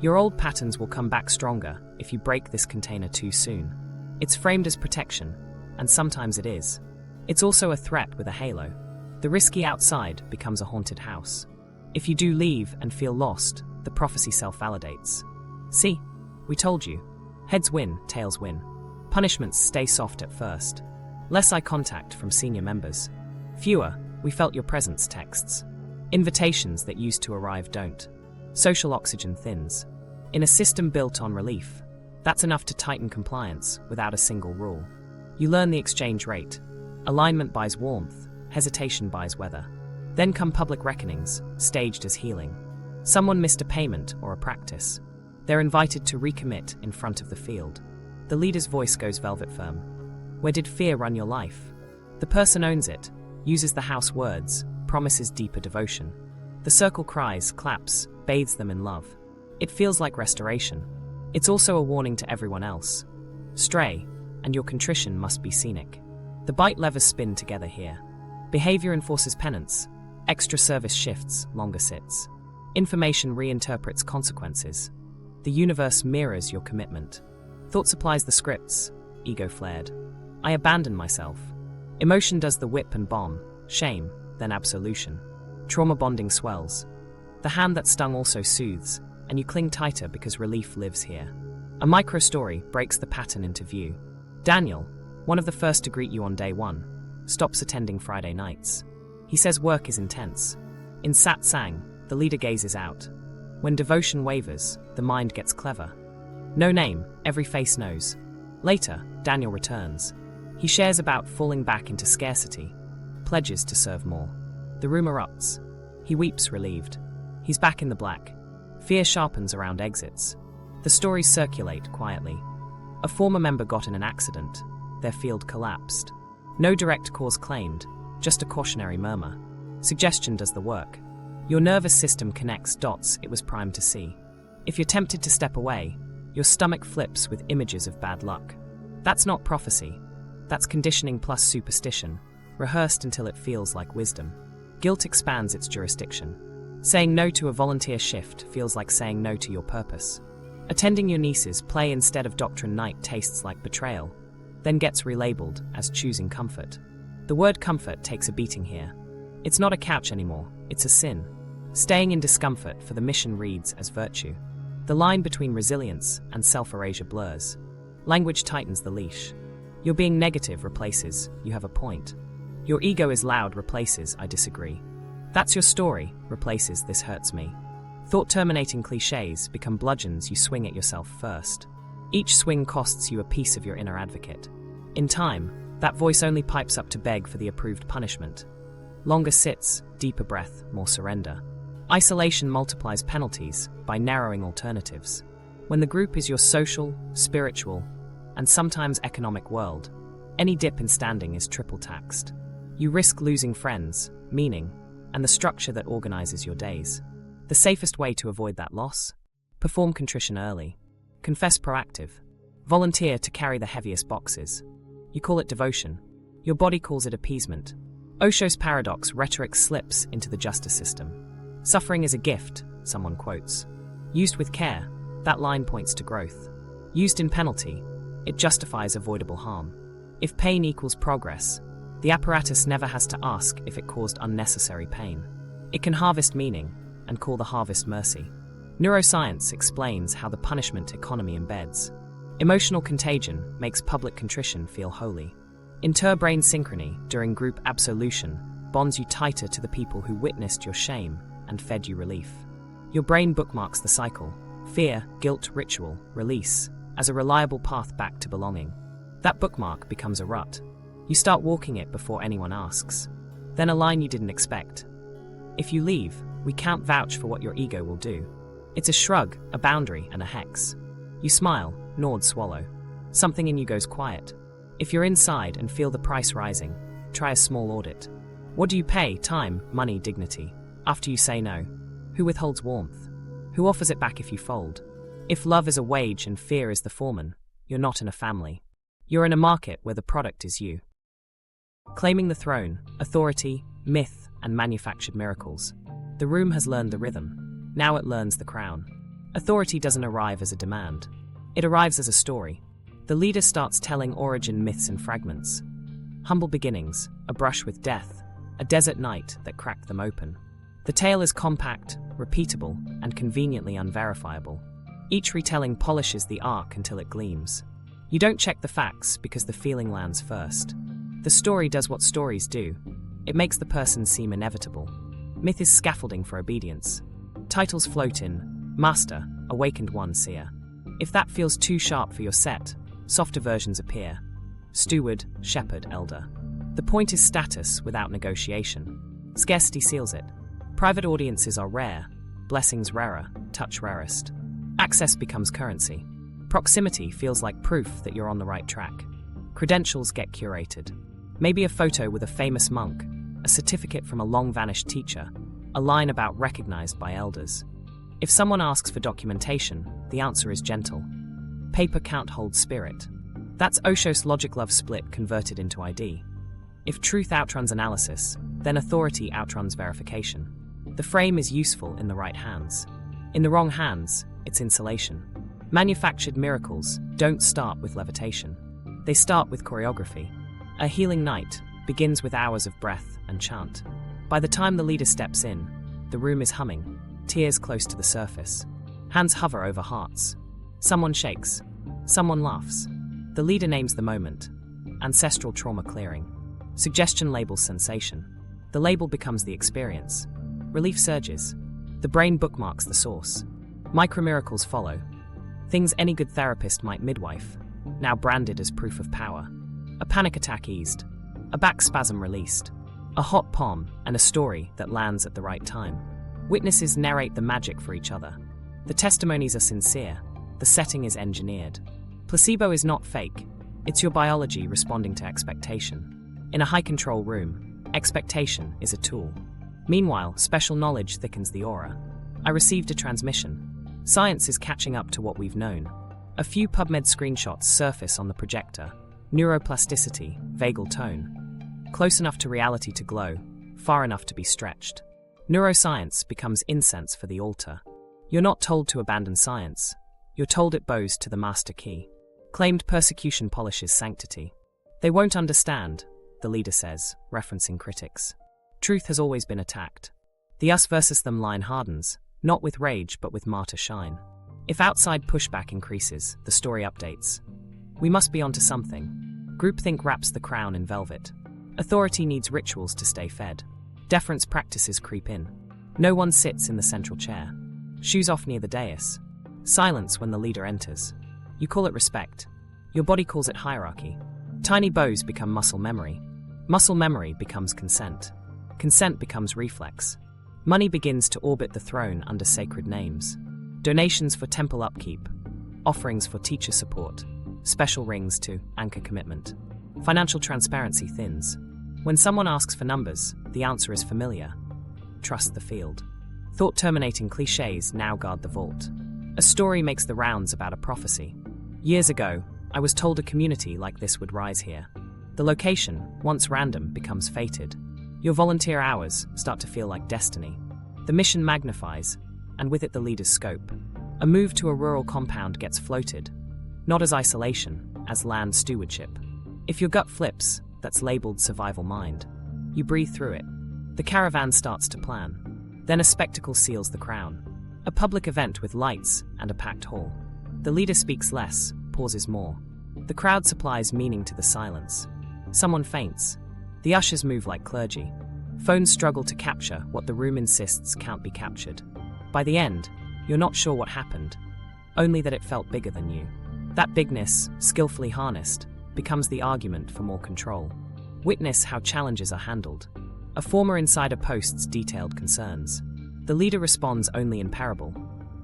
Speaker 1: Your old patterns will come back stronger if you break this container too soon. It's framed as protection, and sometimes it is. It's also a threat with a halo. The risky outside becomes a haunted house. If you do leave and feel lost, the prophecy self-validates. See, we told you. Heads win, tails win. Punishments stay soft at first. Less eye contact from senior members. Fewer, we felt your presence texts. Invitations that used to arrive don't. Social oxygen thins. In a system built on relief, that's enough to tighten compliance without a single rule. You learn the exchange rate. Alignment buys warmth, hesitation buys weather. Then come public reckonings, staged as healing. Someone missed a payment or a practice. They're invited to recommit in front of the field. The leader's voice goes velvet firm. Where did fear run your life? The person owns it, uses the house words, promises deeper devotion. The circle cries, claps, bathes them in love. It feels like restoration. It's also a warning to everyone else. Stray, and your contrition must be scenic. The bite levers spin together here. Behavior enforces penance. Extra service shifts, longer sits. Information reinterprets consequences. The universe mirrors your commitment. Thought supplies the scripts, ego flared. I abandon myself. Emotion does the whip and bomb, shame, then absolution. Trauma bonding swells. The hand that stung also soothes, and you cling tighter because relief lives here. A micro story breaks the pattern into view. Daniel, one of the first to greet you on day one, stops attending Friday nights. He says work is intense. In satsang, the leader gazes out. When devotion wavers, the mind gets clever. No name, every face knows. Later, Daniel returns. He shares about falling back into scarcity, pledges to serve more. The room erupts. He weeps relieved. He's back in the black. Fear sharpens around exits. The stories circulate quietly. A former member got in an accident. Their field collapsed. No direct cause claimed, just a cautionary murmur. Suggestion does the work. Your nervous system connects dots it was primed to see. If you're tempted to step away, your stomach flips with images of bad luck. That's not prophecy. That's conditioning plus superstition, rehearsed until it feels like wisdom. Guilt expands its jurisdiction. Saying no to a volunteer shift feels like saying no to your purpose. Attending your niece's play instead of doctrine night tastes like betrayal, then gets relabeled as choosing comfort. The word comfort takes a beating here. It's not a couch anymore, it's a sin. Staying in discomfort for the mission reads as virtue. The line between resilience and self-erasure blurs. Language tightens the leash. Your being negative replaces, you have a point. Your ego is loud replaces, I disagree. That's your story replaces, this hurts me. Thought-terminating clichés become bludgeons you swing at yourself first. Each swing costs you a piece of your inner advocate. In time, that voice only pipes up to beg for the approved punishment. Longer sits, deeper breath, more surrender. Isolation multiplies penalties by narrowing alternatives. When the group is your social, spiritual, and sometimes economic world, any dip in standing is triple taxed. You risk losing friends, meaning, and the structure that organizes your days. The safest way to avoid that loss? Perform contrition early. Confess proactive. Volunteer to carry the heaviest boxes. You call it devotion. Your body calls it appeasement. Osho's paradox rhetoric slips into the justice system. Suffering is a gift, someone quotes. Used with care, that line points to growth. Used in penalty, it justifies avoidable harm. If pain equals progress, the apparatus never has to ask if it caused unnecessary pain. It can harvest meaning and call the harvest mercy. Neuroscience explains how the punishment economy embeds. Emotional contagion makes public contrition feel holy. Inter-brain synchrony during group absolution bonds you tighter to the people who witnessed your shame and fed you relief. Your brain bookmarks the cycle, fear, guilt, ritual, release, as a reliable path back to belonging. That bookmark becomes a rut. You start walking it before anyone asks. Then a line you didn't expect. If you leave, we can't vouch for what your ego will do. It's a shrug, a boundary, and a hex. You smile, nod, swallow. Something in you goes quiet. If you're inside and feel the price rising, try a small audit. What do you pay? Time, money, dignity. After you say no, who withholds warmth? Who offers it back if you fold? If love is a wage and fear is the foreman, you're not in a family. You're in a market where the product is you. Claiming the throne, authority, myth, and manufactured miracles. The room has learned the rhythm. Now it learns the crown. Authority doesn't arrive as a demand. It arrives as a story. The leader starts telling origin myths in fragments. Humble beginnings, a brush with death, a desert night that cracked them open. The tale is compact, repeatable, and conveniently unverifiable. Each retelling polishes the arc until it gleams. You don't check the facts because the feeling lands first. The story does what stories do. It makes the person seem inevitable. Myth is scaffolding for obedience. Titles float in: Master, Awakened One Seer. If that feels too sharp for your set, softer versions appear: Steward, Shepherd, Elder. The point is status without negotiation. Scarcity seals it. Private audiences are rare, blessings rarer, touch rarest. Access becomes currency. Proximity feels like proof that you're on the right track. Credentials get curated. Maybe a photo with a famous monk, a certificate from a long-vanished teacher, a line about recognized by elders. If someone asks for documentation, the answer is gentle. Paper can't hold spirit. That's Osho's logic love split converted into ID. If truth outruns analysis, then authority outruns verification. The frame is useful in the right hands. In the wrong hands, it's insulation. Manufactured miracles don't start with levitation. They start with choreography. A healing night begins with hours of breath and chant. By the time the leader steps in, the room is humming, tears close to the surface. Hands hover over hearts. Someone shakes. Someone laughs. The leader names the moment. Ancestral trauma clearing. Suggestion labels sensation. The label becomes the experience. Relief surges. The brain bookmarks the source. Micro-miracles follow. Things any good therapist might midwife, now branded as proof of power. A panic attack eased. A back spasm released. A hot palm and a story that lands at the right time. Witnesses narrate the magic for each other. The testimonies are sincere. The setting is engineered. Placebo is not fake. It's your biology responding to expectation. In a high-control room, expectation is a tool. Meanwhile, special knowledge thickens the aura. I received a transmission. Science is catching up to what we've known. A few PubMed screenshots surface on the projector. Neuroplasticity, vagal tone. Close enough to reality to glow, far enough to be stretched. Neuroscience becomes incense for the altar. You're not told to abandon science. You're told it bows to the master key. Claimed persecution polishes sanctity. They won't understand, the leader says, referencing critics. Truth has always been attacked. The us versus them line hardens, not with rage but with martyr shine. If outside pushback increases, the story updates. We must be onto something. Groupthink wraps the crown in velvet. Authority needs rituals to stay fed. Deference practices creep in. No one sits in the central chair. Shoes off near the dais. Silence when the leader enters. You call it respect. Your body calls it hierarchy. Tiny bows become muscle memory. Muscle memory becomes consent. Consent becomes reflex. Money begins to orbit the throne under sacred names. Donations for temple upkeep. Offerings for teacher support. Special rings to anchor commitment. Financial transparency thins. When someone asks for numbers, the answer is familiar. Trust the field. Thought-terminating clichés now guard the vault. A story makes the rounds about a prophecy. Years ago, I was told a community like this would rise here. The location, once random, becomes fated. Your volunteer hours start to feel like destiny. The mission magnifies, and with it the leader's scope. A move to a rural compound gets floated, not as isolation, as land stewardship. If your gut flips, that's labeled survival mind. You breathe through it. The caravan starts to plan. Then a spectacle seals the crown. A public event with lights and a packed hall. The leader speaks less, pauses more. The crowd supplies meaning to the silence. Someone faints. The ushers move like clergy. Phones struggle to capture what the room insists can't be captured. By the end, you're not sure what happened, only that it felt bigger than you. That bigness, skillfully harnessed, becomes the argument for more control. Witness how challenges are handled. A former insider posts detailed concerns. The leader responds only in parable.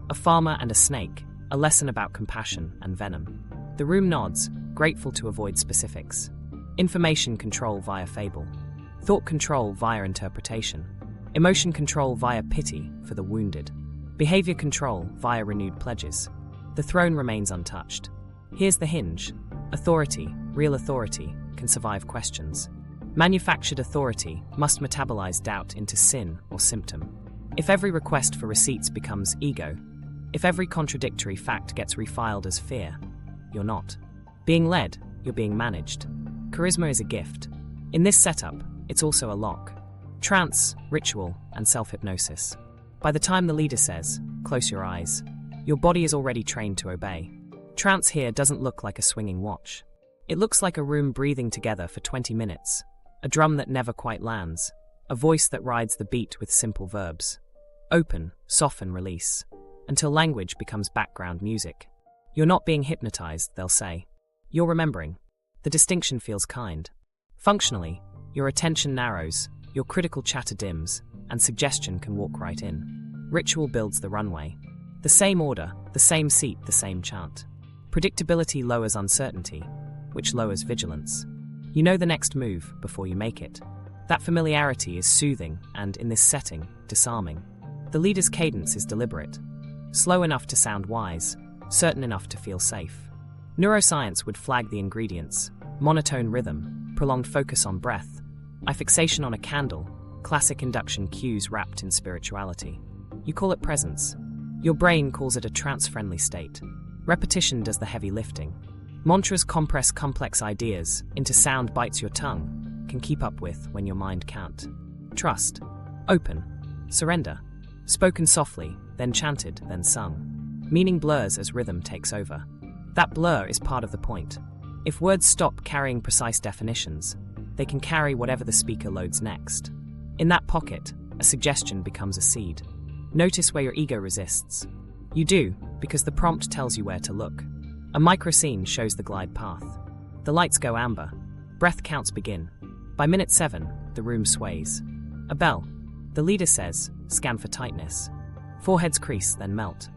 Speaker 1: A farmer and a snake, a lesson about compassion and venom. The room nods, grateful to avoid specifics. Information control via fable. Thought control via interpretation. Emotion control via pity for the wounded. Behavior control via renewed pledges. The throne remains untouched. Here's the hinge. Authority, real authority, can survive questions. Manufactured authority must metabolize doubt into sin or symptom. If every request for receipts becomes ego, If every contradictory fact gets refiled as fear, you're not being led, you're being managed. Charisma is a gift. In this setup, it's also a lock. Trance, ritual, and self-hypnosis. By the time the leader says, "Close your eyes," your body is already trained to obey. Trance here doesn't look like a swinging watch. It looks like a room breathing together for 20 minutes, a drum that never quite lands, a voice that rides the beat with simple verbs. Open, soften, release, until language becomes background music. You're not being hypnotized, they'll say. You're remembering. The distinction feels kind. Functionally, your attention narrows, your critical chatter dims, and suggestion can walk right in. Ritual builds the runway. The same order, the same seat, the same chant. Predictability lowers uncertainty, which lowers vigilance. You know the next move before you make it. That familiarity is soothing and, in this setting, disarming. The leader's cadence is deliberate. Slow enough to sound wise, certain enough to feel safe. Neuroscience would flag the ingredients: monotone rhythm, prolonged focus on breath, eye fixation on a candle, classic induction cues wrapped in spirituality. You call it presence. Your brain calls it a trance-friendly state. Repetition does the heavy lifting. Mantras compress complex ideas into sound bites your tongue can keep up with when your mind can't. Trust. Open. Surrender. Spoken softly, then chanted, then sung. Meaning blurs as rhythm takes over. That blur is part of the point. If words stop carrying precise definitions, they can carry whatever the speaker loads next. In that pocket, a suggestion becomes a seed. Notice where your ego resists. You do, because the prompt tells you where to look. A micro-scene shows the glide path. The lights go amber. Breath counts begin. By minute 7, the room sways. A bell. The leader says, "Scan for tightness." Foreheads crease, then melt.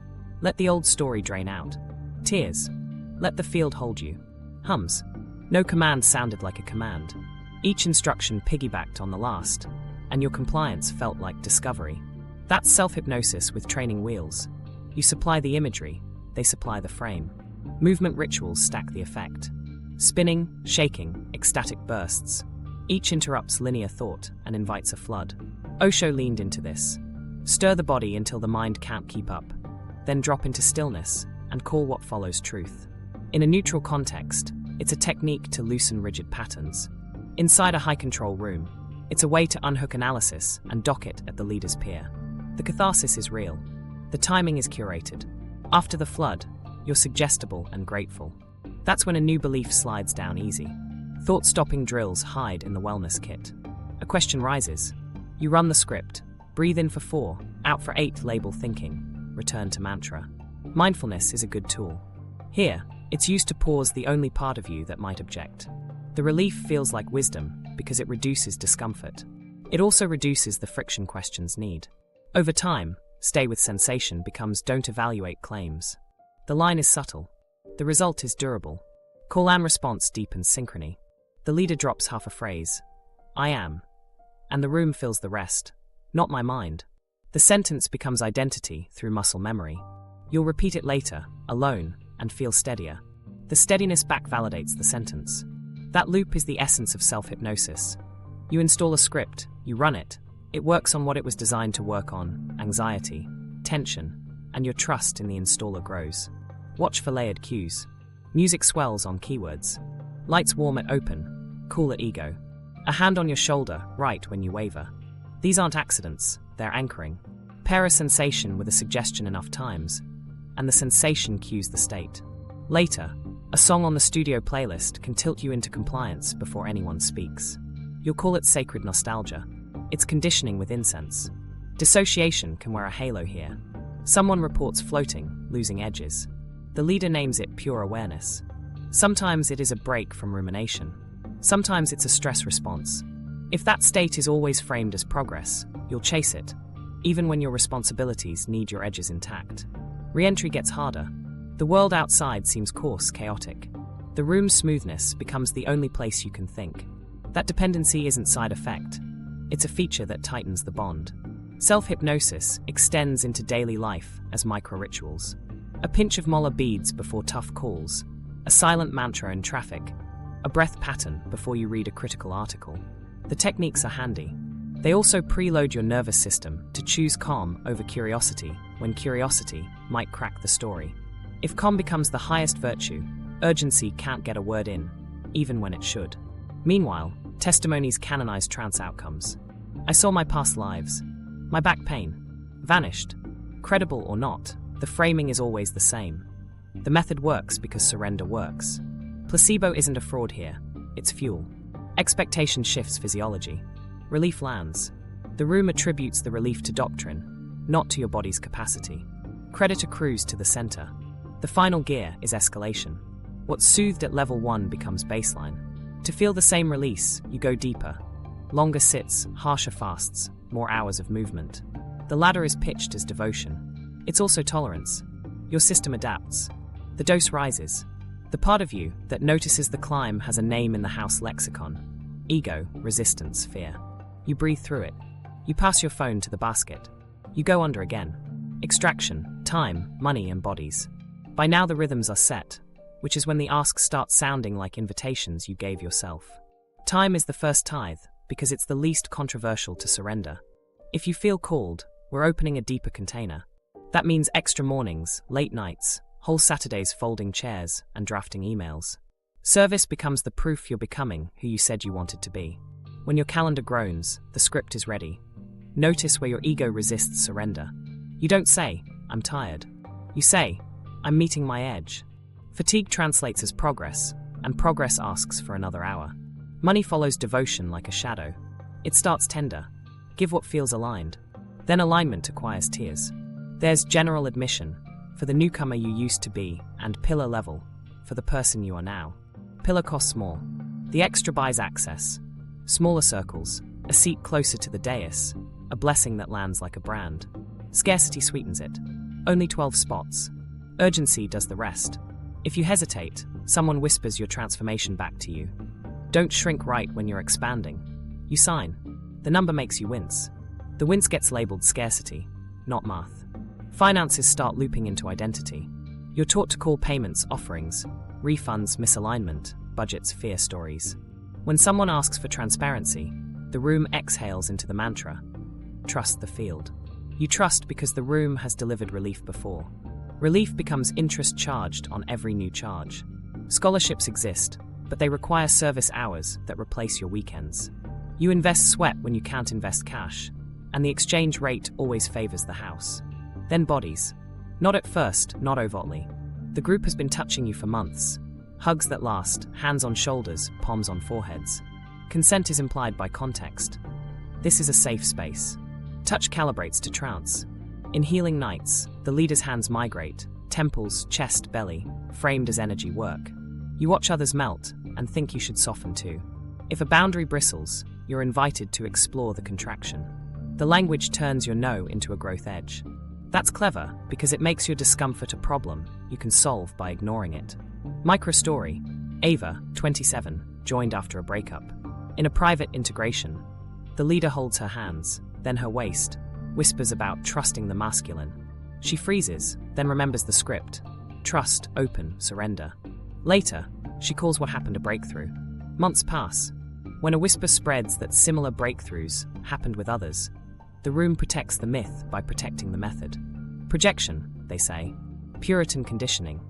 Speaker 1: Let the old story drain out. Tears. Let the field hold you. Hums. No command sounded like a command. Each instruction piggybacked on the last, and your compliance felt like discovery. That's self-hypnosis with training wheels. You supply the imagery, they supply the frame. Movement rituals stack the effect. Spinning, shaking, ecstatic bursts. Each interrupts linear thought and invites a flood. Osho leaned into this. Stir the body until the mind can't keep up. Then drop into stillness and call what follows truth. In a neutral context, it's a technique to loosen rigid patterns. Inside a high-control room, it's a way to unhook analysis and dock it at the leader's peer. The catharsis is real. The timing is curated. After the flood, you're suggestible and grateful. That's when a new belief slides down easy. Thought-stopping drills hide in the wellness kit. A question rises. You run the script. Breathe in for 4, out for 8, label thinking. Return to mantra. Mindfulness is a good tool. Here, it's used to pause the only part of you that might object. The relief feels like wisdom because it reduces discomfort. It also reduces the friction questions need. Over time, stay with sensation becomes don't evaluate claims. The line is subtle. The result is durable. Call and response deepens synchrony. The leader drops half a phrase. I am. And the room fills the rest. Not my mind. The sentence becomes identity through muscle memory. You'll repeat it later, alone, and feel steadier. The steadiness back-validates the sentence. That loop is the essence of self-hypnosis. You install a script, you run it. It works on what it was designed to work on: anxiety, tension, and your trust in the installer grows. Watch for layered cues. Music swells on keywords. Lights warm at open, cool at ego. A hand on your shoulder, right when you waver. These aren't accidents, they're anchoring. Pair a sensation with a suggestion enough times, and the sensation cues the state. Later, a song on the studio playlist can tilt you into compliance before anyone speaks. You'll call it sacred nostalgia. It's conditioning with incense. Dissociation can wear a halo here. Someone reports floating, losing edges. The leader names it pure awareness. Sometimes it is a break from rumination. Sometimes it's a stress response. If that state is always framed as progress, you'll chase it, even when your responsibilities need your edges intact. Re-entry gets harder. The world outside seems coarse, chaotic. The room's smoothness becomes the only place you can think. That dependency isn't side effect. It's a feature that tightens the bond. Self-hypnosis extends into daily life as micro-rituals. A pinch of molar beads before tough calls, a silent mantra in traffic, a breath pattern before you read a critical article. The techniques are handy. They also preload your nervous system to choose calm over curiosity when curiosity might crack the story. If calm becomes the highest virtue, urgency can't get a word in, even when it should. Meanwhile, testimonies canonize trance outcomes. I saw my past lives. My back pain vanished. Credible or not, the framing is always the same. The method works because surrender works. Placebo isn't a fraud here, it's fuel. Expectation shifts physiology. Relief lands. The room attributes the relief to doctrine, not to your body's capacity. Credit accrues to the center. The final gear is escalation. What's soothed at level 1 becomes baseline. To feel the same release, you go deeper. Longer sits, harsher fasts, more hours of movement. The ladder is pitched as devotion. It's also tolerance. Your system adapts. The dose rises. The part of you that notices the climb has a name in the house lexicon. Ego, resistance, fear. You breathe through it. You pass your phone to the basket. You go under again. Extraction, time, money, and bodies. By now the rhythms are set, which is when the asks start sounding like invitations you gave yourself. Time is the first tithe, because it's the least controversial to surrender. If you feel called, we're opening a deeper container. That means extra mornings, late nights, whole Saturdays folding chairs and drafting emails. Service becomes the proof you're becoming who you said you wanted to be. When your calendar groans, the script is ready. Notice where your ego resists surrender. You don't say, I'm tired. You say, I'm meeting my edge. Fatigue translates as progress, and progress asks for another hour. Money follows devotion like a shadow. It starts tender. Give what feels aligned. Then alignment acquires tears. There's general admission, for the newcomer you used to be, and pillar level, for the person you are now. Pillar costs more. The extra buys access. Smaller circles, a seat closer to the dais, a blessing that lands like a brand. Scarcity sweetens it. Only 12 spots. Urgency does the rest. If you hesitate, someone whispers your transformation back to you. Don't shrink right when you're expanding. You sign. The number makes you wince. The wince gets labeled scarcity, not math. Finances start looping into identity. You're taught to call payments offerings, refunds misalignment, budgets fear stories. When someone asks for transparency, the room exhales into the mantra, trust the field. You trust because the room has delivered relief before. Relief becomes interest charged on every new charge. Scholarships exist, but they require service hours that replace your weekends. You invest sweat when you can't invest cash, and the exchange rate always favors the house. Then bodies. Not at first, not overtly. The group has been touching you for months. Hugs that last, hands on shoulders, palms on foreheads. Consent is implied by context. This is a safe space. Touch calibrates to trance. In healing nights, the leader's hands migrate, temples, chest, belly, framed as energy work. You watch others melt and think you should soften too. If a boundary bristles, you're invited to explore the contraction. The language turns your no into a growth edge. That's clever because it makes your discomfort a problem you can solve by ignoring it. Microstory. Ava, 27, joined after a breakup. In a private integration, the leader holds her hands, then her waist, whispers about trusting the masculine. She freezes, then remembers the script. Trust, open, surrender. Later, she calls what happened a breakthrough. Months pass. When a whisper spreads that similar breakthroughs happened with others, the room protects the myth by protecting the method. Projection, they say. Puritan conditioning.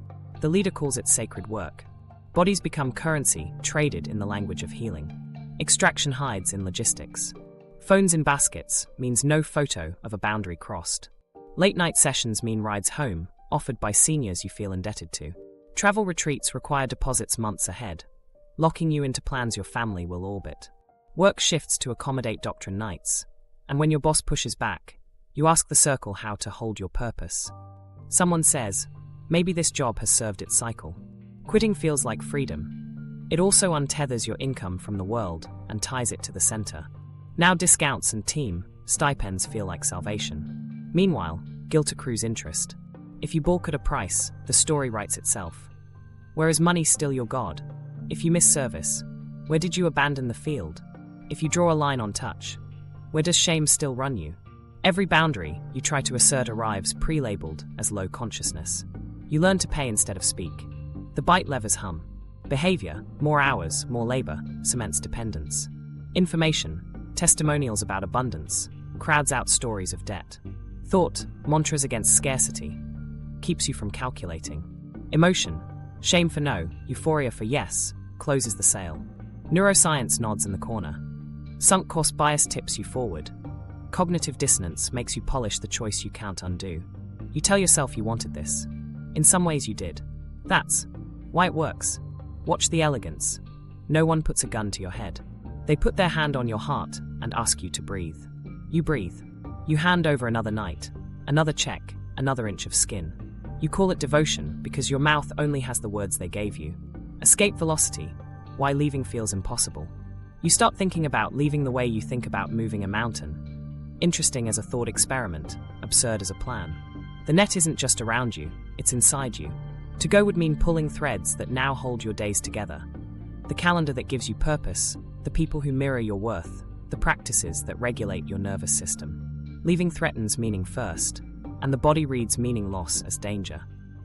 Speaker 1: The leader calls it sacred work. Bodies become currency, traded in the language of healing. Extraction hides in logistics. Phones in baskets means no photo of a boundary crossed. Late-night sessions mean rides home, offered by seniors you feel indebted to. Travel retreats require deposits months ahead, locking you into plans your family will orbit. Work shifts to accommodate doctrine nights, and when your boss pushes back, you ask the circle how to hold your purpose. Someone says, maybe this job has served its cycle. Quitting feels like freedom. It also untethers your income from the world and ties it to the center. Now discounts and team stipends feel like salvation. Meanwhile, guilt accrues interest. If you balk at a price, the story writes itself. Where is money still your god? If you miss service, where did you abandon the field? If you draw a line on touch, where does shame still run you? Every boundary you try to assert arrives pre-labeled as low consciousness. You learn to pay instead of speak. The bite levers hum. Behavior, more hours, more labor, cements dependence. Information, testimonials about abundance, crowds out stories of debt. Thought, mantras against scarcity, keeps you from calculating. Emotion, shame for no, euphoria for yes, closes the sale. Neuroscience nods in the corner. Sunk cost bias tips you forward. Cognitive dissonance makes you polish the choice you can't undo. You tell yourself you wanted this. In some ways you did. That's why it works. Watch the elegance. No one puts a gun to your head. They put their hand on your heart and ask you to breathe. You breathe. You hand over another night, another check, another inch of skin. You call it devotion because your mouth only has the words they gave you. Escape velocity. Why leaving feels impossible. You start thinking about leaving the way you think about moving a mountain. Interesting as a thought experiment, absurd as a plan. The net isn't just around you, it's inside you. To go would mean pulling threads that now hold your days together. The calendar that gives you purpose, the people who mirror your worth, the practices that regulate your nervous system. Leaving threatens meaning first, and the body reads meaning loss as danger.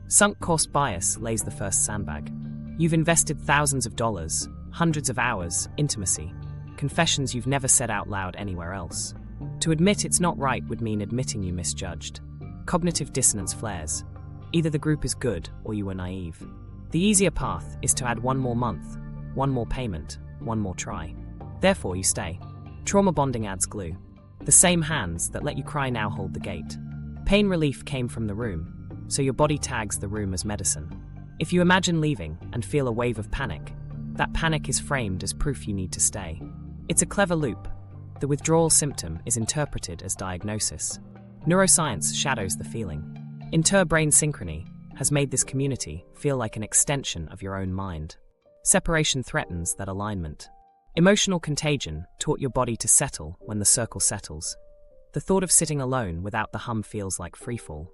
Speaker 1: Sunk cost bias lays the first sandbag. You've invested thousands of dollars, hundreds of hours, intimacy, confessions you've never said out loud anywhere else. To admit it's not right would mean admitting you misjudged. Cognitive dissonance flares. Either the group is good or you were naive. The easier path is to add one more month, one more payment, one more try. Therefore you stay. Trauma bonding adds glue. The same hands that let you cry now hold the gate. Pain relief came from the room, so your body tags the room as medicine. If you imagine leaving and feel a wave of panic, that panic is framed as proof you need to stay. It's a clever loop. The withdrawal symptom is interpreted as diagnosis. Neuroscience shadows the feeling. Inter-brain synchrony has made this community feel like an extension of your own mind. Separation threatens that alignment. Emotional contagion taught your body to settle when the circle settles. The thought of sitting alone without the hum feels like freefall.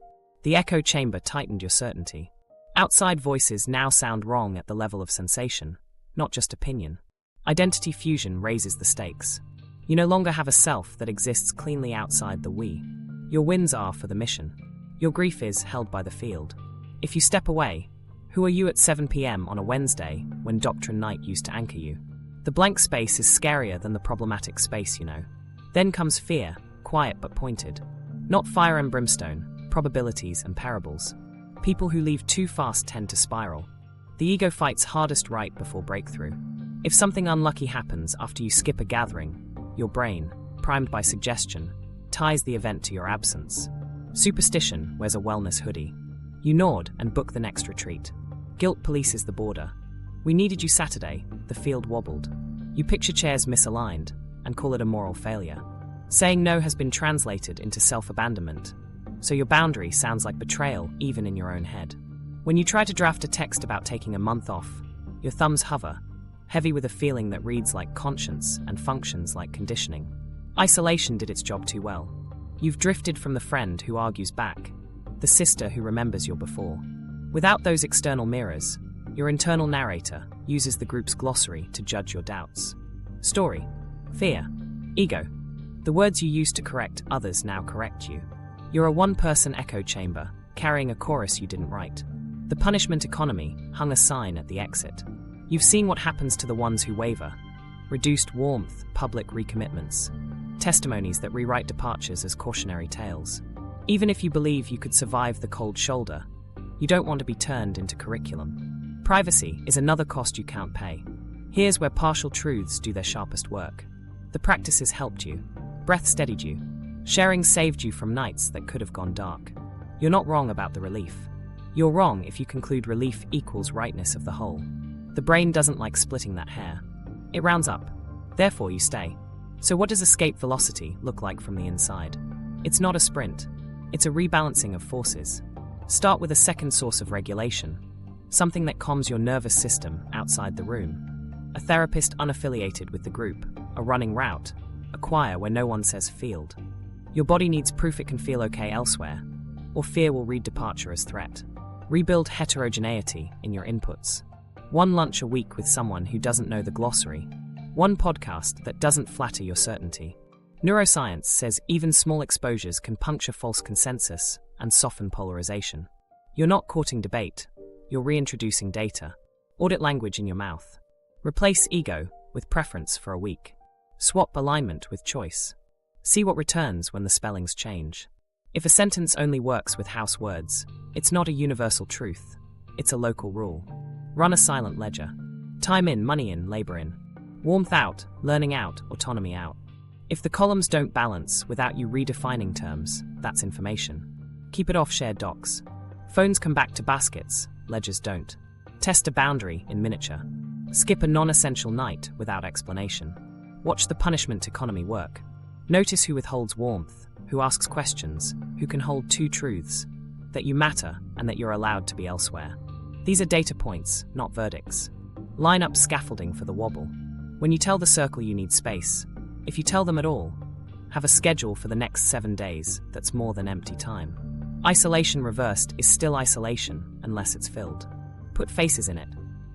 Speaker 1: The echo chamber tightened your certainty. Outside voices now sound wrong at the level of sensation, not just opinion. Identity fusion raises the stakes. You no longer have a self that exists cleanly outside the we. Your wins are for the mission. Your grief is held by the field. If you step away, who are you at 7 p.m. on a Wednesday when Doctrine Night used to anchor you? The blank space is scarier than the problematic space, you know. Then comes fear, quiet but pointed. Not fire and brimstone, probabilities and parables. People who leave too fast tend to spiral. The ego fights hardest right before breakthrough. If something unlucky happens after you skip a gathering, your brain, primed by suggestion, ties the event to your absence. Superstition wears a wellness hoodie. You nod and book the next retreat. Guilt polices the border. We needed you Saturday, the field wobbled. You picture chairs misaligned and call it a moral failure. Saying no has been translated into self-abandonment, so your boundary sounds like betrayal even in your own head. When you try to draft a text about taking a month off, your thumbs hover, heavy with a feeling that reads like conscience and functions like conditioning. Isolation did its job too well. You've drifted from the friend who argues back, the sister who remembers your before. Without those external mirrors, your internal narrator uses the group's glossary to judge your doubts. Story, fear, ego. The words you used to correct others now correct you. You're a one-person echo chamber, carrying a chorus you didn't write. The punishment economy hung a sign at the exit. You've seen what happens to the ones who waver. Reduced warmth, public recommitments. Testimonies that rewrite departures as cautionary tales. Even if you believe you could survive the cold shoulder, you don't want to be turned into curriculum. Privacy is another cost you can't pay. Here's where partial truths do their sharpest work. The practices helped you. Breath steadied you. Sharing saved you from nights that could have gone dark. You're not wrong about the relief. You're wrong if you conclude relief equals rightness of the whole. The brain doesn't like splitting that hair. It rounds up. Therefore you stay. So what does escape velocity look like from the inside? It's not a sprint. It's a rebalancing of forces. Start with a second source of regulation. Something that calms your nervous system outside the room. A therapist unaffiliated with the group. A running route. A choir where no one says field. Your body needs proof it can feel okay elsewhere, or fear will read departure as threat. Rebuild heterogeneity in your inputs. One lunch a week with someone who doesn't know the glossary. One podcast that doesn't flatter your certainty. Neuroscience says even small exposures can puncture false consensus and soften polarization. You're not courting debate, you're reintroducing data. Audit language in your mouth. Replace ego with preference for a week. Swap alignment with choice. See what returns when the spellings change. If a sentence only works with house words, it's not a universal truth, it's a local rule. Run a silent ledger. Time in, money in, labor in. Warmth out, learning out, autonomy out. If the columns don't balance without you redefining terms, that's information. Keep it off shared docs. Phones come back to baskets, ledgers don't. Test a boundary in miniature. Skip a non-essential night without explanation. Watch the punishment economy work. Notice who withholds warmth, who asks questions, who can hold two truths, that you matter and that you're allowed to be elsewhere. These are data points, not verdicts. Line up scaffolding for the wobble. When you tell the circle you need space, if you tell them at all, have a schedule for the next 7 days that's more than empty time. Isolation reversed is still isolation unless it's filled. Put faces in it.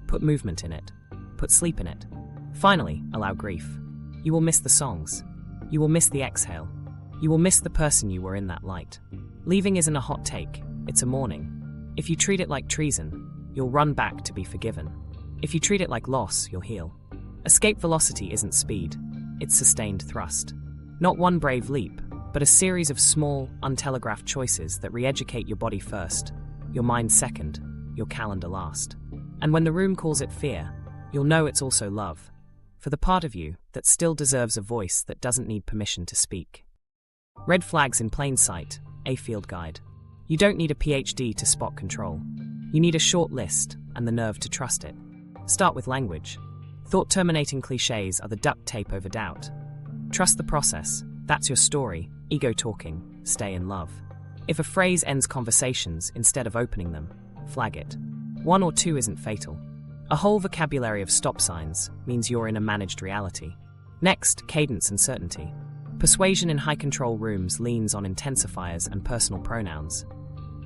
Speaker 1: Put movement in it. Put sleep in it. Finally, allow grief. You will miss the songs. You will miss the exhale. You will miss the person you were in that light. Leaving isn't a hot take, it's a mourning. If you treat it like treason, you'll run back to be forgiven. If you treat it like loss, you'll heal. Escape velocity isn't speed, it's sustained thrust. Not one brave leap, but a series of small, untelegraphed choices that re-educate your body first, your mind second, your calendar last. And when the room calls it fear, you'll know it's also love, for the part of you that still deserves a voice that doesn't need permission to speak. Red flags in plain sight, a field guide. You don't need a PhD to spot control. You need a short list and the nerve to trust it. Start with language. Thought-terminating clichés are the duct tape over doubt. Trust the process, that's your story, ego talking, stay in love. If a phrase ends conversations instead of opening them, flag it. 1 or 2 isn't fatal. A whole vocabulary of stop signs means you're in a managed reality. Next, cadence and certainty. Persuasion in high-control rooms leans on intensifiers and personal pronouns.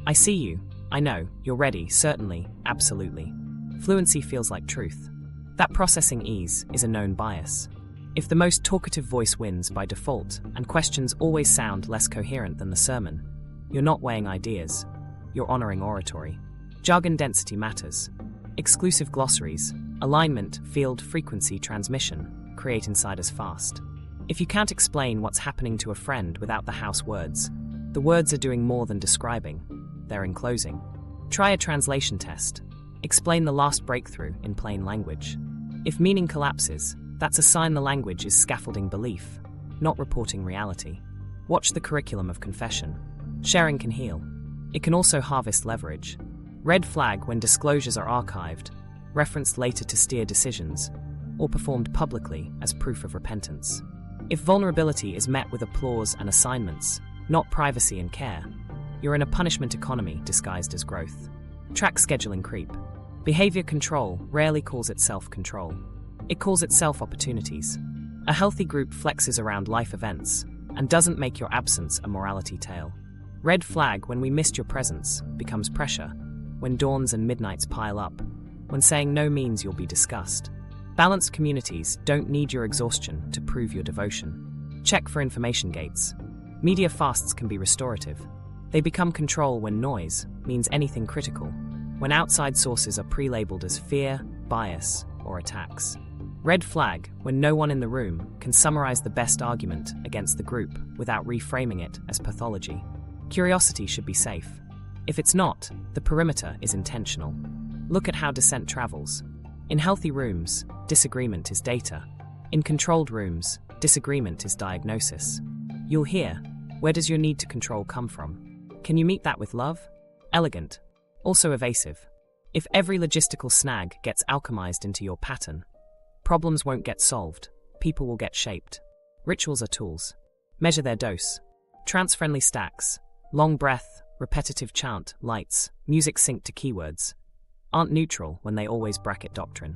Speaker 1: I see you, I know, you're ready, certainly, absolutely. Fluency feels like truth. That processing ease is a known bias. If the most talkative voice wins by default and questions always sound less coherent than the sermon, you're not weighing ideas, you're honoring oratory. Jargon density matters. Exclusive glossaries, alignment, field, frequency, transmission, create insiders fast. If you can't explain what's happening to a friend without the house words, the words are doing more than describing, they're enclosing. Try a translation test. Explain the last breakthrough in plain language. If meaning collapses, that's a sign the language is scaffolding belief, not reporting reality. Watch the curriculum of confession. Sharing can heal. It can also harvest leverage. Red flag when disclosures are archived, referenced later to steer decisions, or performed publicly as proof of repentance. If vulnerability is met with applause and assignments, not privacy and care, you're in a punishment economy disguised as growth. Track scheduling creep. Behavior control rarely calls itself control. It calls itself opportunities. A healthy group flexes around life events and doesn't make your absence a morality tale. Red flag when we missed your presence becomes pressure, when dawns and midnights pile up, when saying no means you'll be discussed. Balanced communities don't need your exhaustion to prove your devotion. Check for information gates. Media fasts can be restorative. They become control when noise means anything critical, when outside sources are pre-labeled as fear, bias, or attacks. Red flag when no one in the room can summarize the best argument against the group without reframing it as pathology. Curiosity should be safe. If it's not, the perimeter is intentional. Look at how dissent travels. In healthy rooms, disagreement is data. In controlled rooms, disagreement is diagnosis. You'll hear, where does your need to control come from? Can you meet that with love? Elegant. Also evasive. If every logistical snag gets alchemized into your pattern, problems won't get solved, people will get shaped. Rituals are tools. Measure their dose. Trance-friendly stacks, long breath, repetitive chant, lights, music synced to keywords, aren't neutral when they always bracket doctrine.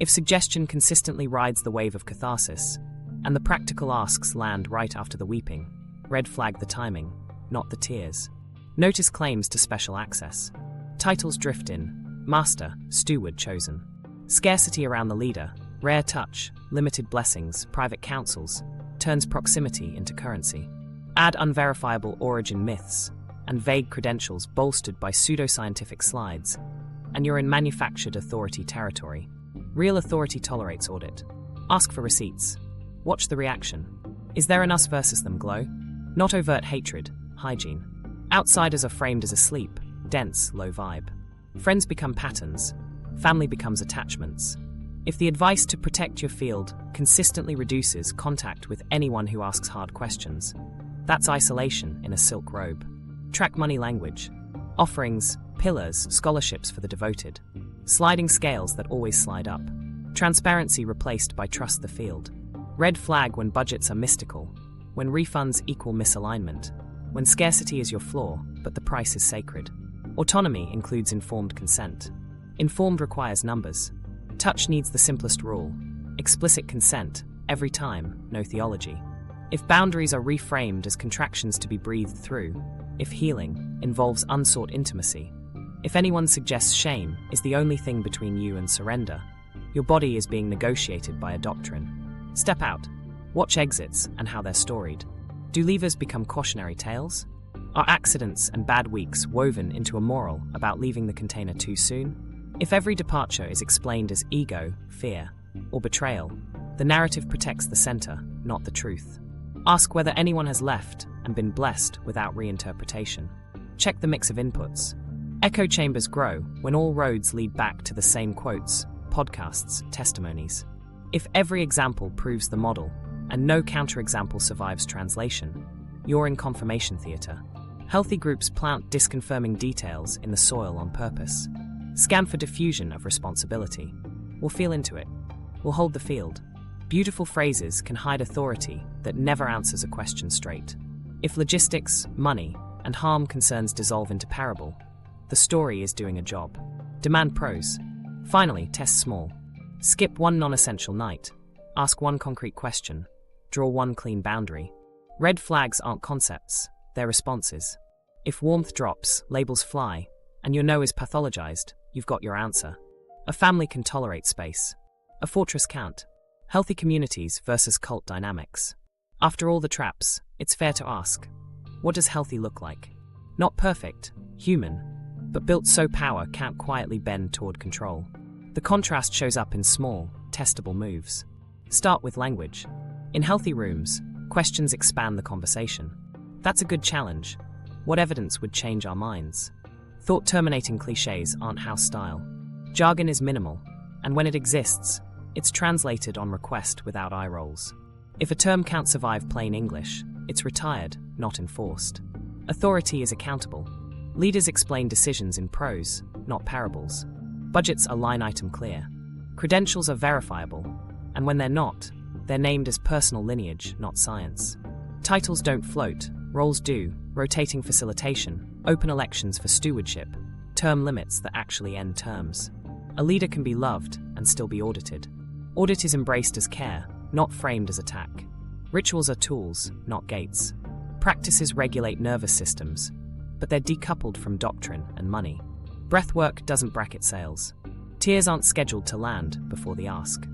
Speaker 1: If suggestion consistently rides the wave of catharsis, and the practical asks land right after the weeping, red flag the timing, not the tears. Notice claims to special access. Titles drift in, master, steward chosen. Scarcity around the leader, rare touch, limited blessings, private counsels, turns proximity into currency. Add unverifiable origin myths and vague credentials bolstered by pseudoscientific slides, and you're in manufactured authority territory. Real authority tolerates audit. Ask for receipts. Watch the reaction. Is there an us versus them glow? Not overt hatred, hygiene. Outsiders are framed as asleep, dense, low vibe. Friends become patterns. Family becomes attachments. If the advice to protect your field consistently reduces contact with anyone who asks hard questions, that's isolation in a silk robe. Track money language. Offerings, pillars, scholarships for the devoted. Sliding scales that always slide up. Transparency replaced by trust the field. Red flag when budgets are mystical. When refunds equal misalignment. When scarcity is your flaw, but the price is sacred. Autonomy includes informed consent. Informed requires numbers. Touch needs the simplest rule. Explicit consent, every time, no theology. If boundaries are reframed as contractions to be breathed through, if healing involves unsought intimacy, if anyone suggests shame is the only thing between you and surrender, your body is being negotiated by a doctrine. Step out. Watch exits and how they're storied. Do levers become cautionary tales? Are accidents and bad weeks woven into a moral about leaving the container too soon? If every departure is explained as ego, fear, or betrayal, the narrative protects the center, not the truth. Ask whether anyone has left and been blessed without reinterpretation. Check the mix of inputs. Echo chambers grow when all roads lead back to the same quotes, podcasts, testimonies. If every example proves the model, and no counterexample survives translation, you're in confirmation theater. Healthy groups plant disconfirming details in the soil on purpose. Scan for diffusion of responsibility. We'll feel into it. We'll hold the field. Beautiful phrases can hide authority that never answers a question straight. If logistics, money, and harm concerns dissolve into parable, the story is doing a job. Demand pros. Finally, test small. Skip one non-essential night. Ask one concrete question. Draw one clean boundary. Red flags aren't concepts, they're responses. If warmth drops, labels fly, and your no is pathologized, you've got your answer. A family can tolerate space. A fortress can't. Healthy communities versus cult dynamics. After all the traps, it's fair to ask, what does healthy look like? Not perfect, human, but built so power can't quietly bend toward control. The contrast shows up in small, testable moves. Start with language. In healthy rooms, questions expand the conversation. That's a good challenge. What evidence would change our minds? Thought-terminating clichés aren't house style. Jargon is minimal, and when it exists, it's translated on request without eye rolls. If a term can't survive plain English, it's retired, not enforced. Authority is accountable. Leaders explain decisions in prose, not parables. Budgets are line item clear. Credentials are verifiable, and when they're not, they're named as personal lineage, not science. Titles don't float, roles do, rotating facilitation, open elections for stewardship, term limits that actually end terms. A leader can be loved and still be audited. Audit is embraced as care, not framed as attack. Rituals are tools, not gates. Practices regulate nervous systems, but they're decoupled from doctrine and money. Breathwork doesn't bracket sales. Tears aren't scheduled to land before the ask.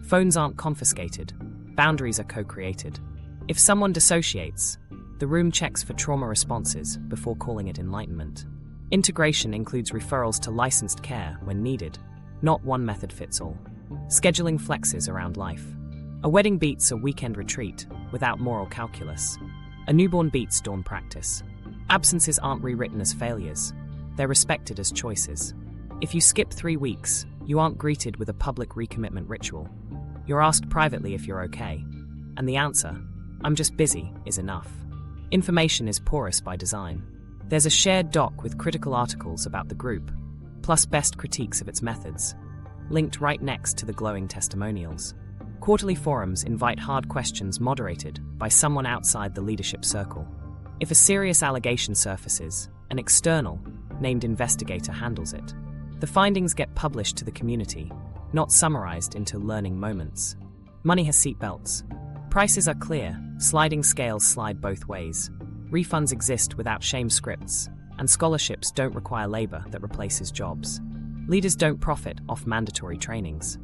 Speaker 1: Phones aren't confiscated. Boundaries are co-created. If someone dissociates, the room checks for trauma responses before calling it enlightenment. Integration includes referrals to licensed care when needed, not one method fits all. Scheduling flexes around life. A wedding beats a weekend retreat without moral calculus. A newborn beats dawn practice. Absences aren't rewritten as failures. They're respected as choices. If you skip 3 weeks, you aren't greeted with a public recommitment ritual. You're asked privately if you're okay. And the answer, I'm just busy, is enough. Information is porous by design. There's a shared doc with critical articles about the group, plus best critiques of its methods, linked right next to the glowing testimonials. Quarterly forums invite hard questions moderated by someone outside the leadership circle. If a serious allegation surfaces, an external, named investigator handles it. The findings get published to the community, not summarized into learning moments. Money has seatbelts. Prices are clear, sliding scales slide both ways. Refunds exist without shame scripts, and scholarships don't require labor that replaces jobs. Leaders don't profit off mandatory trainings.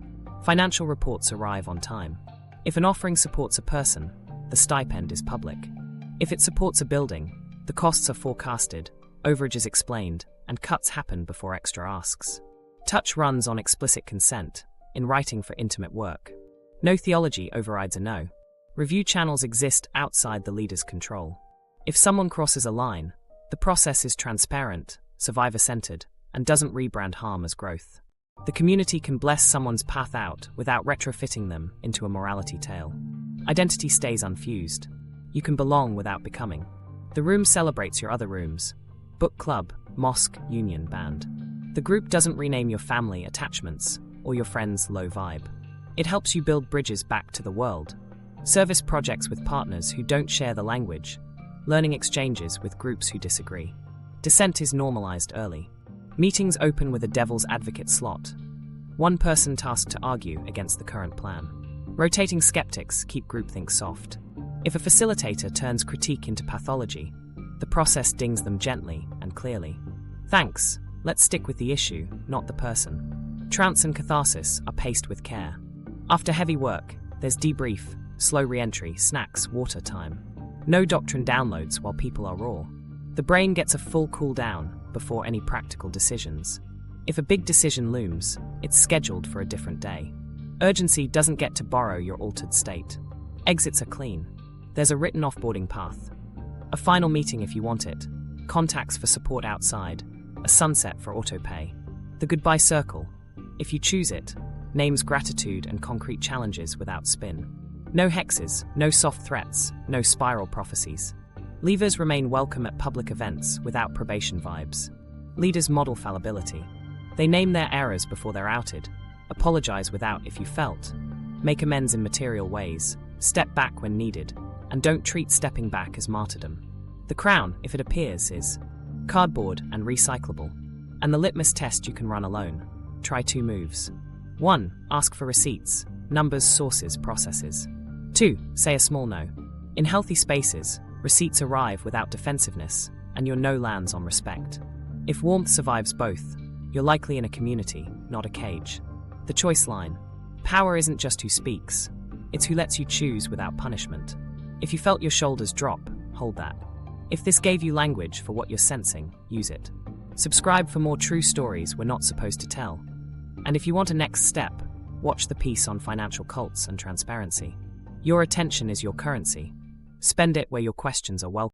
Speaker 1: Financial reports arrive on time. If an offering supports a person, the stipend is public. If it supports a building, the costs are forecasted, overages explained, and cuts happen before extra asks. Touch runs on explicit consent, in writing for intimate work. No theology overrides a no. Review channels exist outside the leader's control. If someone crosses a line, the process is transparent, survivor-centered, and doesn't rebrand harm as growth. The community can bless someone's path out without retrofitting them into a morality tale. Identity stays unfused. You can belong without becoming. The room celebrates your other rooms. Book club, mosque, union, band. The group doesn't rename your family attachments or your friends' low vibe. It helps you build bridges back to the world. Service projects with partners who don't share the language. Learning exchanges with groups who disagree. Dissent is normalized early. Meetings open with a devil's advocate slot. One person tasked to argue against the current plan. Rotating skeptics keep groupthink soft. If a facilitator turns critique into pathology, the process dings them gently and clearly. Thanks, let's stick with the issue, not the person. Trance and catharsis are paced with care. After heavy work, there's debrief, slow re-entry, snacks, water time. No doctrine downloads while people are raw. The brain gets a full cool down before any practical decisions. If a big decision looms, it's scheduled for a different day. Urgency doesn't get to borrow your altered state. Exits are clean. There's a written offboarding path. A final meeting if you want it. Contacts for support outside. A sunset for autopay. The goodbye circle, if you choose it, names gratitude and concrete challenges without spin. No hexes, no soft threats, no spiral prophecies. Leavers remain welcome at public events without probation vibes. Leaders model fallibility. They name their errors before they're outed. Apologize without if you felt. Make amends in material ways. Step back when needed. And don't treat stepping back as martyrdom. The crown, if it appears, is cardboard and recyclable. And the litmus test you can run alone. Try 2 moves. 1. Ask for receipts. Numbers, sources, processes. 2. Say a small no. In healthy spaces, receipts arrive without defensiveness, and your no lands on respect. If warmth survives both, you're likely in a community, not a cage. The choice line. Power isn't just who speaks. It's who lets you choose without punishment. If you felt your shoulders drop, hold that. If this gave you language for what you're sensing, use it. Subscribe for more true stories we're not supposed to tell. And if you want a next step, watch the piece on financial cults and transparency. Your attention is your currency. Spend it where your questions are welcome.